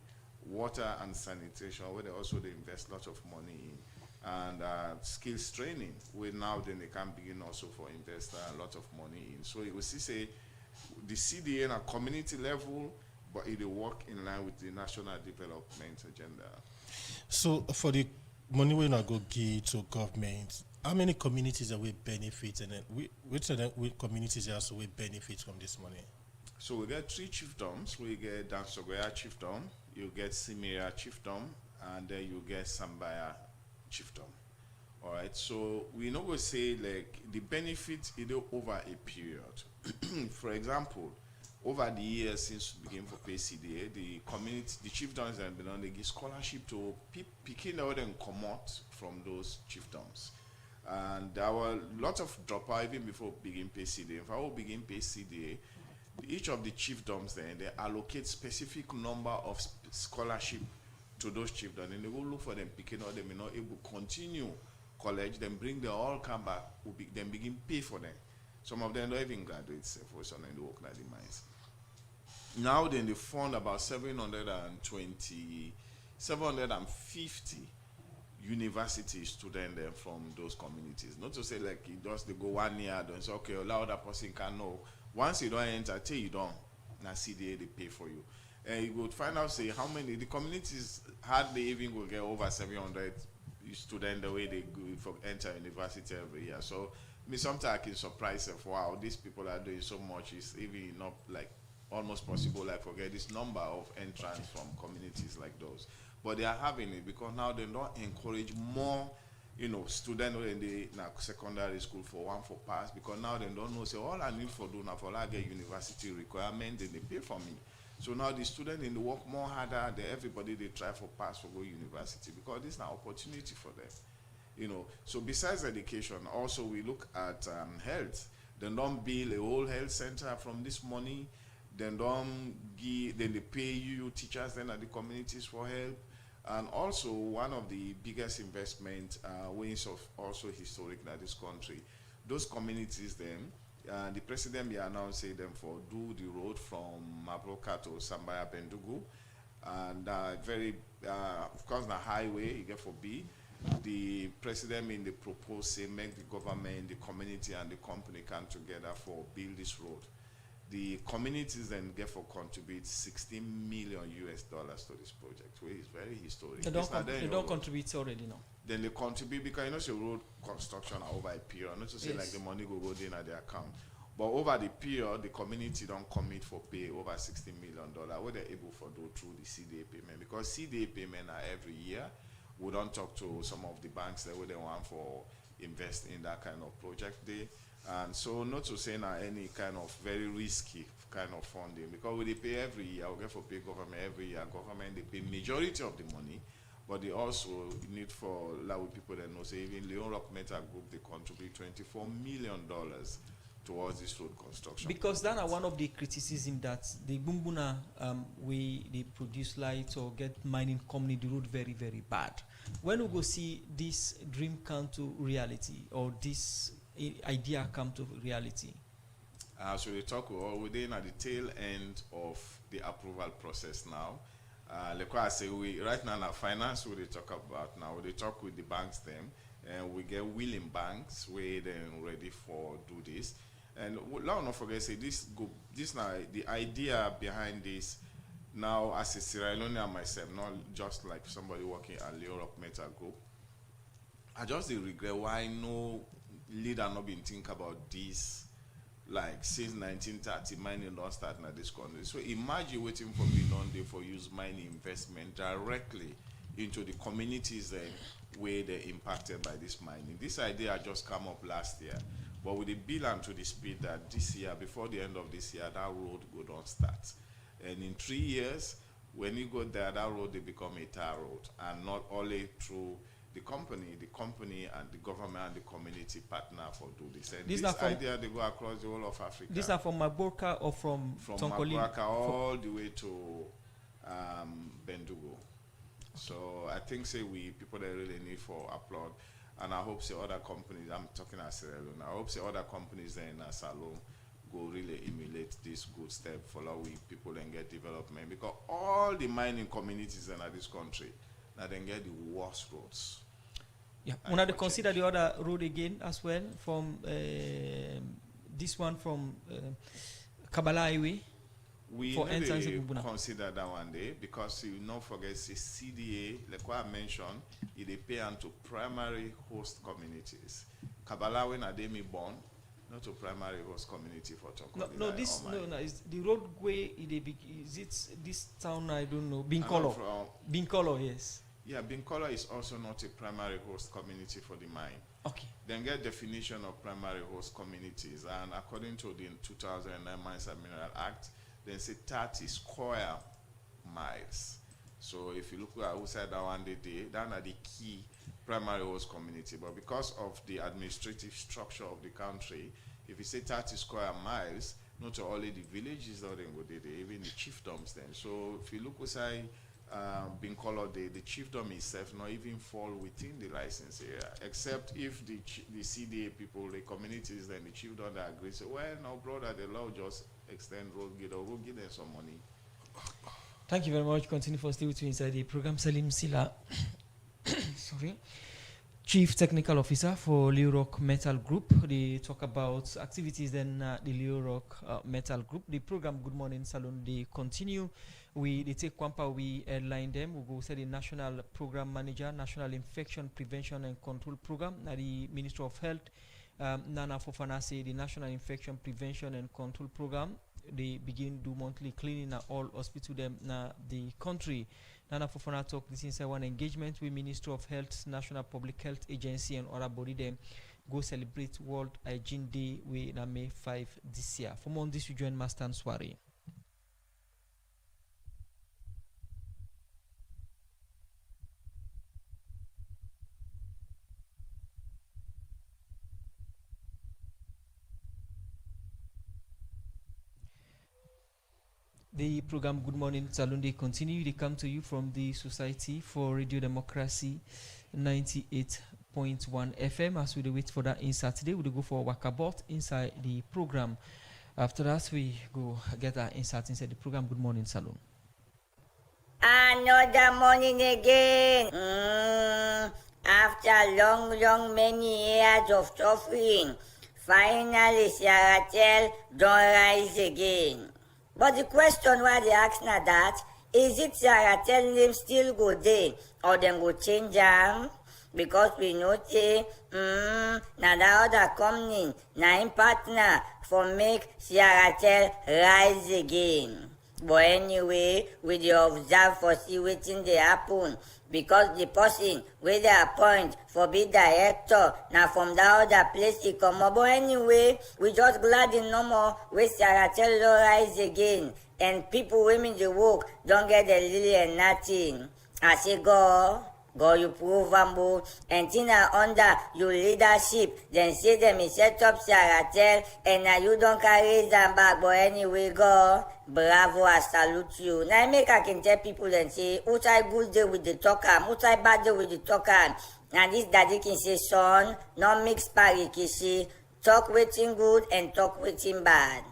water and sanitation, where they also they invest lots of money in, and skills training, where now then they can begin also for invest a lot of money in. So it will see say the CDA at community level, but it will work in line with the national development agenda. So for the money we not go give to government, how many communities are we benefit, and then which communities also will benefit from this money? So we get 3 chiefdoms. We get Dansogoya chiefdom, you get Simira chiefdom, and then you get Sambaya chiefdom. All right. So we know we say like the benefit is over a period. For example, over the years since we began for PCDA, the community, the chiefdoms have been on they give scholarship to picking out and come out from those chiefdoms. And there were lots of dropout even before begin PCDA. If I will begin PCDA, each of the chiefdoms then they allocate specific number of scholarship to those chiefdoms, and they will look for them picking out them not able to continue college, then bring them all come back, then begin pay for them. Some of them don't even graduate, for some of them work at the mines. Now then they fund about 750 university students there from those communities. Not to say like it does they go 1 year, don't say okay, allow that person can know. Once you don't enter, till you don't, now CDA they pay for you. And you would find out say how many the communities hardly even will get over 700 students the way they go for enter university every year. So me sometimes I can surprise myself, wow, these people are doing so much, it's even not like almost possible like forget this number of entrants from communities like those. But they are having it because now they don't encourage more, students in the secondary school for pass, because now they don't know say all I need for do now for I get university requirement, then they pay for me. So now the students in the work more harder than everybody they try for pass for go university because this is an opportunity for them. So besides education, also we look at health. They don't build a whole health center from this money. Then they pay you teachers then at the communities for help. And also one of the biggest investment ways of also historic in this country, those communities then the president be announcing them for do the road from Mabroka to Sambaya Bendugu, and of course the highway you get for B. The president in the propose say make the government, the community and the company come together for build this road. The communities then get for contribute $16 million to this project, which is very historic. They don't contribute already now. Then they contribute because road construction over a period. Not to say like the money go in at their account, but over the period the community don't commit for pay over $16 million. What they're able for do through the CDA payment, because CDA payment are every year. We don't talk to some of the banks that they want for invest in that kind of project there. And so not to say now any kind of very risky kind of funding, because we pay every year, we get for pay government every year. Government they pay majority of the money, but they also need for like people that know say even Leon Rock Metal Group they contribute $24 million towards this road construction. Because that are one of the criticism that the Bumbuna way they produce light or get mining company the road very very bad. When we go see this dream come to reality or this idea come to reality? So we talk within at the tail end of the approval process now. Like I say, we right now in our finance we talk about now. We talk with the banks them, and we get willing banks where then ready for do this. And let not forget say this now the idea behind this now as a Sierra Leonean myself, not just like somebody working at Leo Rock Metal Group. I just regret why no leader not been think about this like since 1930 mining don't start in this country. So imagine waiting for being on there for use mining investment directly into the communities where they're impacted by this mining. This idea just come up last year, but with the bill and to the speed that this year, before the end of this year, that road go don't start. And in 3 years, when you go there, that road they become a tar road, and not only through the company and the government and the community partner for do this. And These this are from, idea they go across the whole of Africa. These are from Magorka or from Tonkoli? Magorka all the way to Bendugo. So I think people that really need for applaud, and I hope other companies. I'm talking as Sierra Leone. I hope other companies there in Salon go really emulate this good step, follow with people and get development, because all the mining communities in this country now then get the worst roads. Yeah, we have to consider the other road again as well from this one from Kabbalah Highway. We consider that one day because you not forget the CDA, like what I mentioned, it pay to primary host communities. Kabbalah when Ademi born, not to primary host community for Tonkoli. No, it's the roadway. Is it this town? I don't know. Binkolo, yes. Yeah, Binkolo is also not a primary host community for the mine. Okay. Then get definition of primary host communities, and according to the 2009 Mines and Mineral Act, then say 30 square miles. So if you look at outside that one day, that are the key primary host community. But because of the administrative structure of the country, if you say 30 square miles, not only the villages that they go there, even the chiefdoms then. So if you look outside Binkolo, the chiefdom itself not even fall within the license area, except if the CDA people, the communities, then the chiefdom that agree, say, well, no, brother, the law just extend road gate or go give them some money. Thank you very much. Continue for stay with you inside the program. Salim Sila, sorry, Chief Technical Officer for Leo Rock Metal Group. They talk about activities then the Leo Rock Metal Group. The program Good Morning Salon, they continue. They take Kwampa, we align them. We go say the National Program Manager, National Infection Prevention and Control Program, the Minister of Health, Nana Fofana say the National Infection Prevention and Control Program, they begin do monthly cleaning at all hospitals them na the country. Nana Fofana talk this inside one engagement with Minister of Health, National Public Health Agency and other body them go celebrate World Hygiene Day with May 5 this year. For more on this, you join Master Swari. The program Good Morning Salon, they continue. They come to you from the Society for Radio Democracy 98.1 FM. As we wait for that inside today, we'll go for walkabout inside the program. After that, we go get our insight inside the program Good Morning Salon. Another morning again. After long, many years of suffering, finally Saratel don't rise again. But the question why they ask now that, is it Saratel name still go there or them go change them? Because we know say, now the other company, now in partner for make Saratel rise again. But anyway, we dey observe for see wetin dey happen, because the person wey dey appoint for be director na from that other place he comot. But anyway, we just glad in no more wey Saratel don rise again, and people wey mean dey work don get the lily and nothing. I say God, you prove ambo, and Tina under your leadership, then say them he set up Saratel, and now you don't carry them back. But anyway, God, bravo, I salute you. Now I can tell people and say, who's I good day with the talker, who's I bad day with the talker. And this daddy can say, son, no mix parikishi, talk waiting good and talk waiting bad.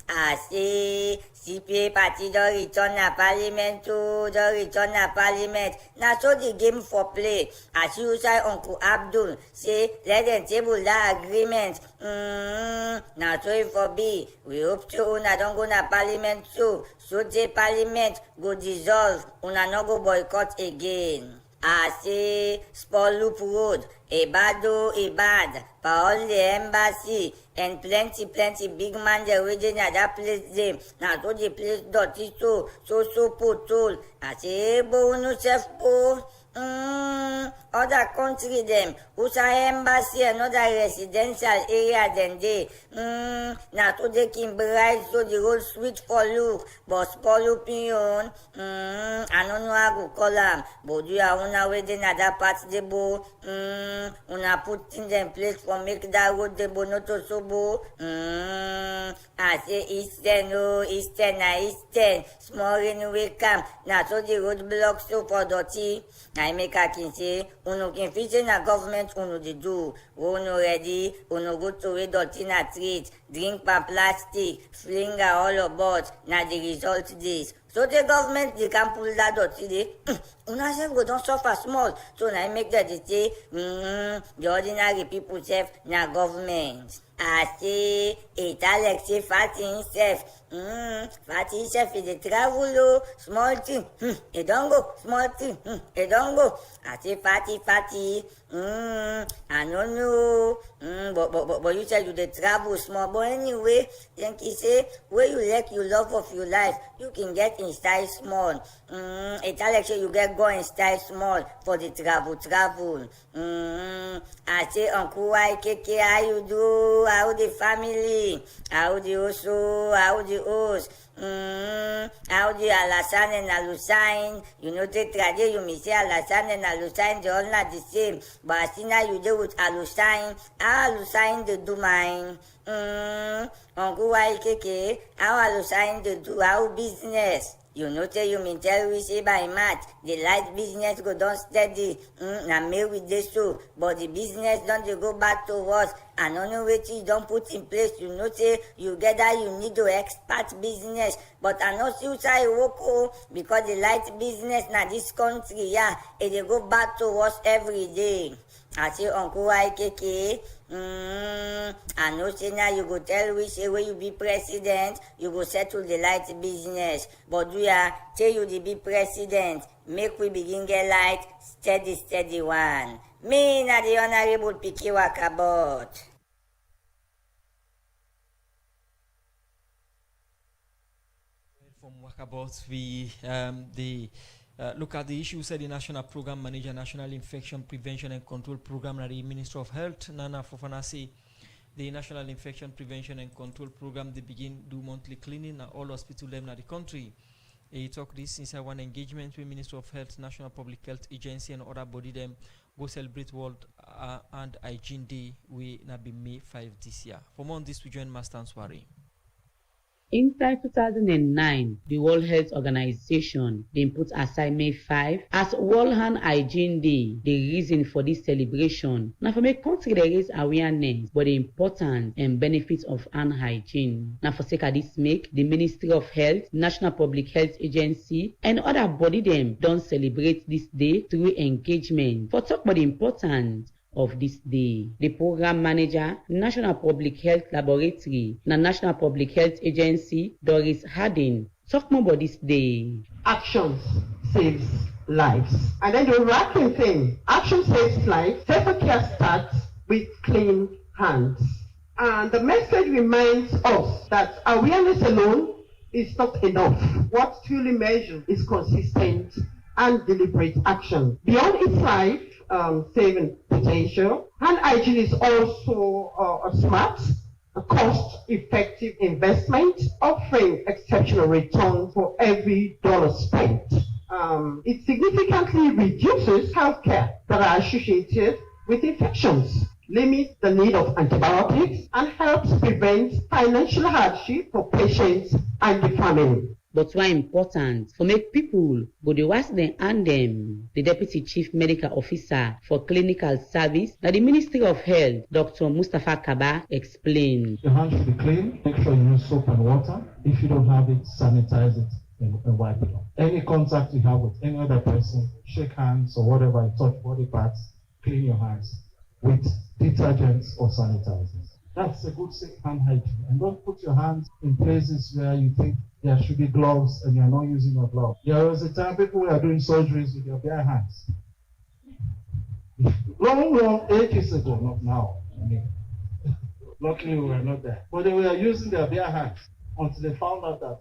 I say, CPA party don't return na parliament too, don't return na parliament. Now so the game for play. As you say, Uncle Abdul, say, let them table that agreement. Now so it for be. We hope to una don't go na parliament too. So the parliament go dissolve, una no go boycott again. I say, Sport Loop Road, a bad, for all the embassy, and plenty big man they waiting at that place there. Now so the place dirty so put all. I say, bo no self po. Other country them, who's embassy and other residential area than they. Now to they can bright so the road switch for look, but spoil opinion. I don't know how to call them, but you are on a way then other parts the bow. Una put in them place for make that road the bonoto so bow. I say Eastern, oh, Eastern, small railway camp. Now so the road blocks so for dirty. I make a can say, uno can fit in a government, uno de do. Uno ready, uno go to a dirty na street, drink pa plastic, fling all about. Now the result this. So the government, they can pull that dirty day. Una self go don't suffer small. So now I make that they say, the ordinary people self, na government. I say, it Alex say fatty himself. Fatty himself is the travel, small thing. It don't go, small thing. It don't go. I say fatty. I don't know. But you said you the travel small. But anyway, then he say, where you like you love of your life, you can get in style small. It Alex say you get go in style small for the travel. I say, Uncle YKK, how you do? How the family? How the also? How the host? How the Alassane and Alusain? You know the trade you may say Alassane and Alusain, they all not the same. But I see now you deal with Alusain. Alusain they do mine. Uncle YKK, how Alusain they do our business? You know tell you mean tell we say by math, the light business go down steady. Now me with this too, but the business don't they go back to us. And no way you don't put in place. You know say you get that you need to expert business. But I know still say work because the light business now this country, yeah, it they go back to us every day. I say Uncle YKK, I know say now you go tell we say when you be president, you go settle the light business. But we are tell you to be president, make we begin get light, steady one. Me na the honorable Piki Wakabot. From Wakabot, we look at the issue, said the National Program Manager, National Infection Prevention and Control Program, and the Minister of Health, Nana Fofana, say the National Infection Prevention and Control Program, they begin do monthly cleaning at all hospitals in the country. He talked this inside one engagement with Minister of Health, National Public Health Agency, and other body them go celebrate World and Hygiene Day, we na be May 5 this year. For more on this, we join Master Answari. In 2009, the World Health Organization then put aside May 5 as World Hand Hygiene Day. The reason for this celebration now for make country there is awareness but the importance and benefits of hand hygiene. Now for sake of this make the Ministry of Health, National Public Health Agency, and other body them don't celebrate this day through engagement. For talk about the importance of this day, the program manager, National Public Health Laboratory, and National Public Health Agency, Doris Harding, talk more about this day. Actions saves lives. And then the overarching thing, action saves lives, self-care starts with clean hands. And the message reminds us that awareness alone is not enough. What truly measures is consistent and deliberate action. Beyond its life, saving potential, hand hygiene is also a smart, cost-effective investment, offering exceptional return for every dollar spent. It significantly reduces healthcare that are associated with infections, limits the need of antibiotics, and helps prevent financial hardship for patients and the family. But why important for make people go to wash them and them. The Deputy Chief Medical Officer for Clinical Service that the Ministry of Health, Dr. Mustafa Kaba, explained. Your hands should be clean. Make sure you use soap and water. If you don't have it, sanitize it and wipe it off. Any contact you have with any other person, shake hands or whatever, touch body parts, clean your hands with detergents or sanitizers. That's a good safe hand hygiene. And don't put your hands in places where you think there should be gloves and you're not using your gloves. There was a time people were doing surgeries with their bare hands. Long ages ago, not now. I mean, luckily we were not there. But they were using their bare hands until they found out that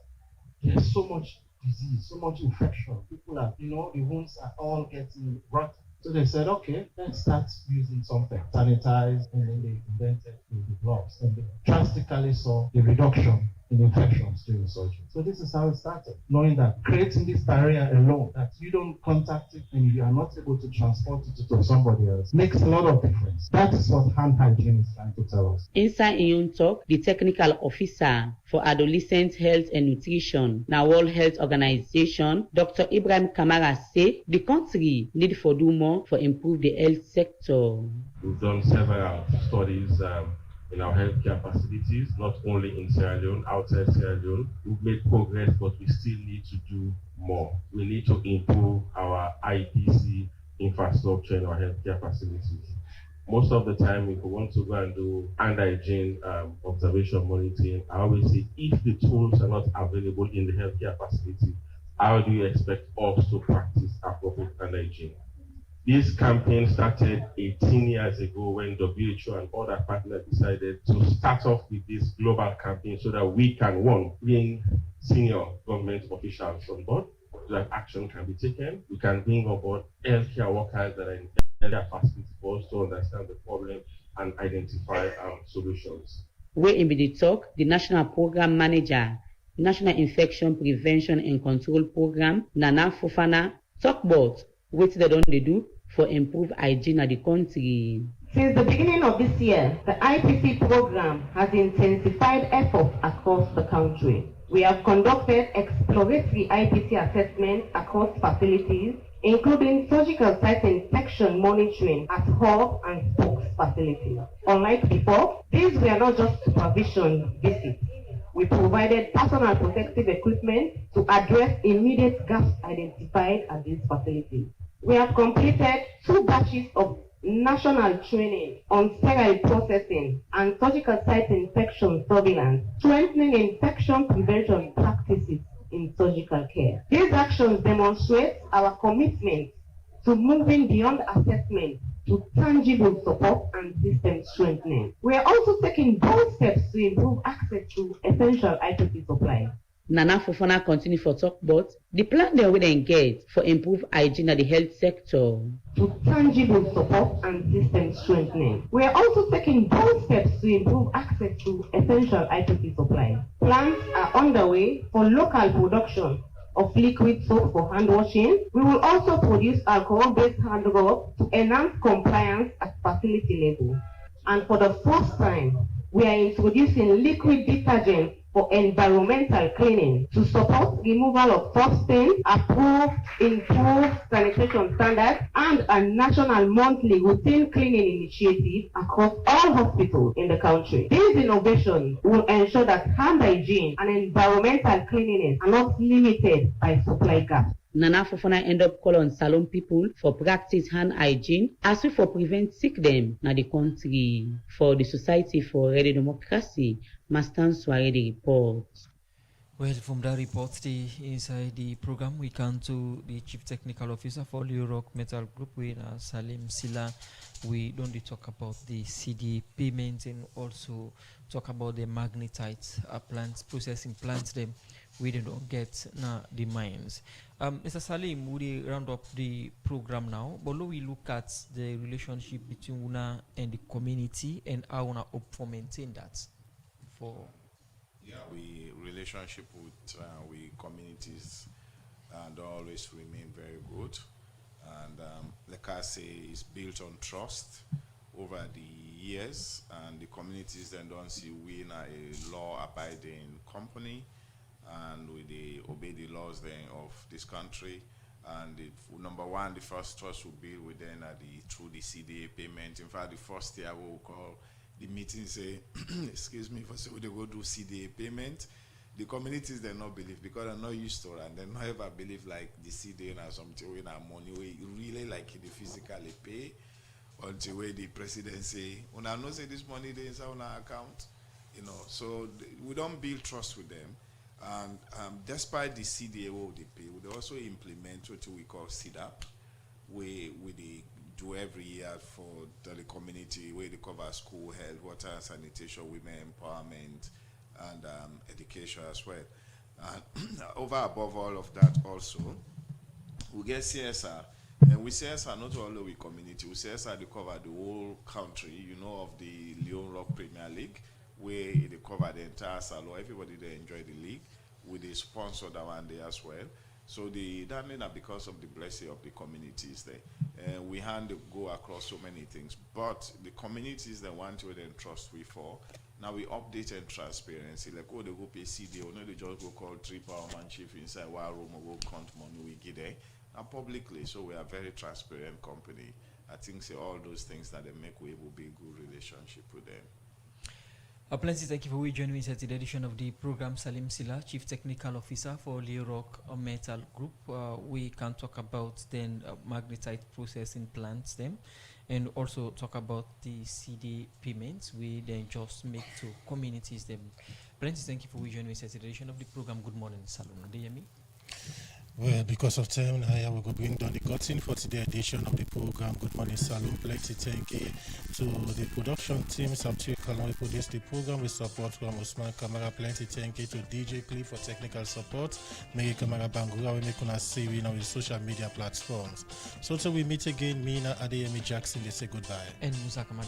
there's so much disease, so much infection. People are, the wounds are all getting rotten. So they said, okay, let's start using something, sanitize, and then they invented the gloves. And they drastically saw the reduction in infections during surgery. So this is how it started, knowing that creating this barrier alone, that you don't contact it and you are not able to transport it to somebody else, makes a lot of difference. That is what hand hygiene is trying to tell us. Inside Iyon talk, the technical officer for adolescent health and nutrition, now World Health Organization, Dr. Ibrahim Kamara say the country need for do more for improve the health sector. We've done several studies in our healthcare facilities, not only in Sierra Leone, outside Sierra Leone. We've made progress, but we still need to do more. We need to improve our IPC infrastructure in our healthcare facilities. Most of the time, if we want to go and do hand hygiene observation monitoring, I always say, if the tools are not available in the healthcare facility, how do you expect us to practice appropriate hand hygiene? This campaign started 18 years ago when WHO and other partners decided to start off with this global campaign so that we can, one, bring senior government officials on board so that action can be taken. We can bring on board healthcare workers that are in healthcare facilities for us to understand the problem and identify solutions. Where in the talk, the National Program Manager, National Infection Prevention and Control Program, Nana Fofana, talk about what they don't do for improved hygiene at the country. Since the beginning of this year, the IPC program has intensified efforts across the country. We have conducted exploratory IPC assessments across facilities, including surgical site inspection monitoring at hub and spokes facilities. Unlike before, these were not just supervision visits. We provided personal protective equipment to address immediate gaps identified at these facilities. We have completed 2 batches of national training on sterile processing and surgical site infection surveillance, strengthening infection prevention practices in surgical care. These actions demonstrate our commitment to moving beyond assessment to tangible support and system strengthening. We are also taking bold steps to improve access to essential IPC supplies. Nana Fofana continue for talk about the plan they will engage for improved hygiene at the health sector. To tangible support and system strengthening. We are also taking bold steps to improve access to essential IPC supplies. Plans are underway for local production of liquid soap for hand washing. We will also produce alcohol-based hand rub to enhance compliance at facility level. And for the first time, we are introducing liquid detergent for environmental cleaning to support removal of tough stains, improved sanitation standards, and a national monthly routine cleaning initiative across all hospitals in the country. These innovations will ensure that hand hygiene and environmental cleanliness are not limited by supply gaps. Nana Fofana end up call on salon people for practice hand hygiene as we for prevent sick them na the country. For the Society for Radio Democracy, Mastan Soare the report. Well, from that report, inside the program, we come to the Chief Technical Officer for Leo Rock Metal Group, with Salim Silla. We don't talk about the CD payments and also talk about the magnetite plants, processing plants, them we don't get the mines. Mr. Salim, we round up the program now, but we look at the relationship between UNA and the community and how UNA hope for maintain that. We relationship with we communities don't always remain very good, and like I say, it's built on trust over the years, and the communities then don't see we in a law-abiding company, and we obey the laws then of this country. And number one, the first trust will be within through the CDA payment. In fact, the first year we will call the meeting say, excuse me, for say they go do CDA payment. The communities they not believe because they're not used to it, and they not ever believe like the CDA or something when our money we really like the physically pay until where the president say, when I know say this money they inside on our account, so we don't build trust with them. And despite the CDA what they pay, we also implement what we call CDAP, where they do every year for the community, where they cover school, health, water and sanitation, women empowerment, and education as well. And over above all of that also, we get CSR. And with CSR, not only with community, with CSR, they cover the whole country, of the Leon Rock Premier League, where they cover the entire salon. Everybody, they enjoy the league. We they sponsor that one day as well. So that because of the blessing of the communities there. And we hand to go across so many things. But the communities, the one to then trust we for. Now we update and transparency. Like, they go pay CD, or no, they just go call 3-power man chief inside one room or go count money we get there. And publicly, so we are a very transparent company. I think all those things that they make, we will be a good relationship with them. Plenty thank you for joining me at the edition of the program. Salim Silla, Chief Technical Officer for Leo Rock Metal Group. We can talk about then magnetite processing plants them, and also talk about the CD payments we then just make to communities them. Plenty thank you for joining me at the edition of the program. Good morning, Salon. Do you hear me? Well, because of time, I will go bring down the curtain for today's edition of the program. Good morning, Salon. Plenty thank you to the production team. Sabtu Kalon, we produce the program with support from Usman Kamara. Plenty thank you to DJ Cliff for technical support. Mary Kamara Bangura, we make us see we know with social media platforms. So till we meet again, me and Adeyemi Jackson, they say goodbye. And Musa Kamara.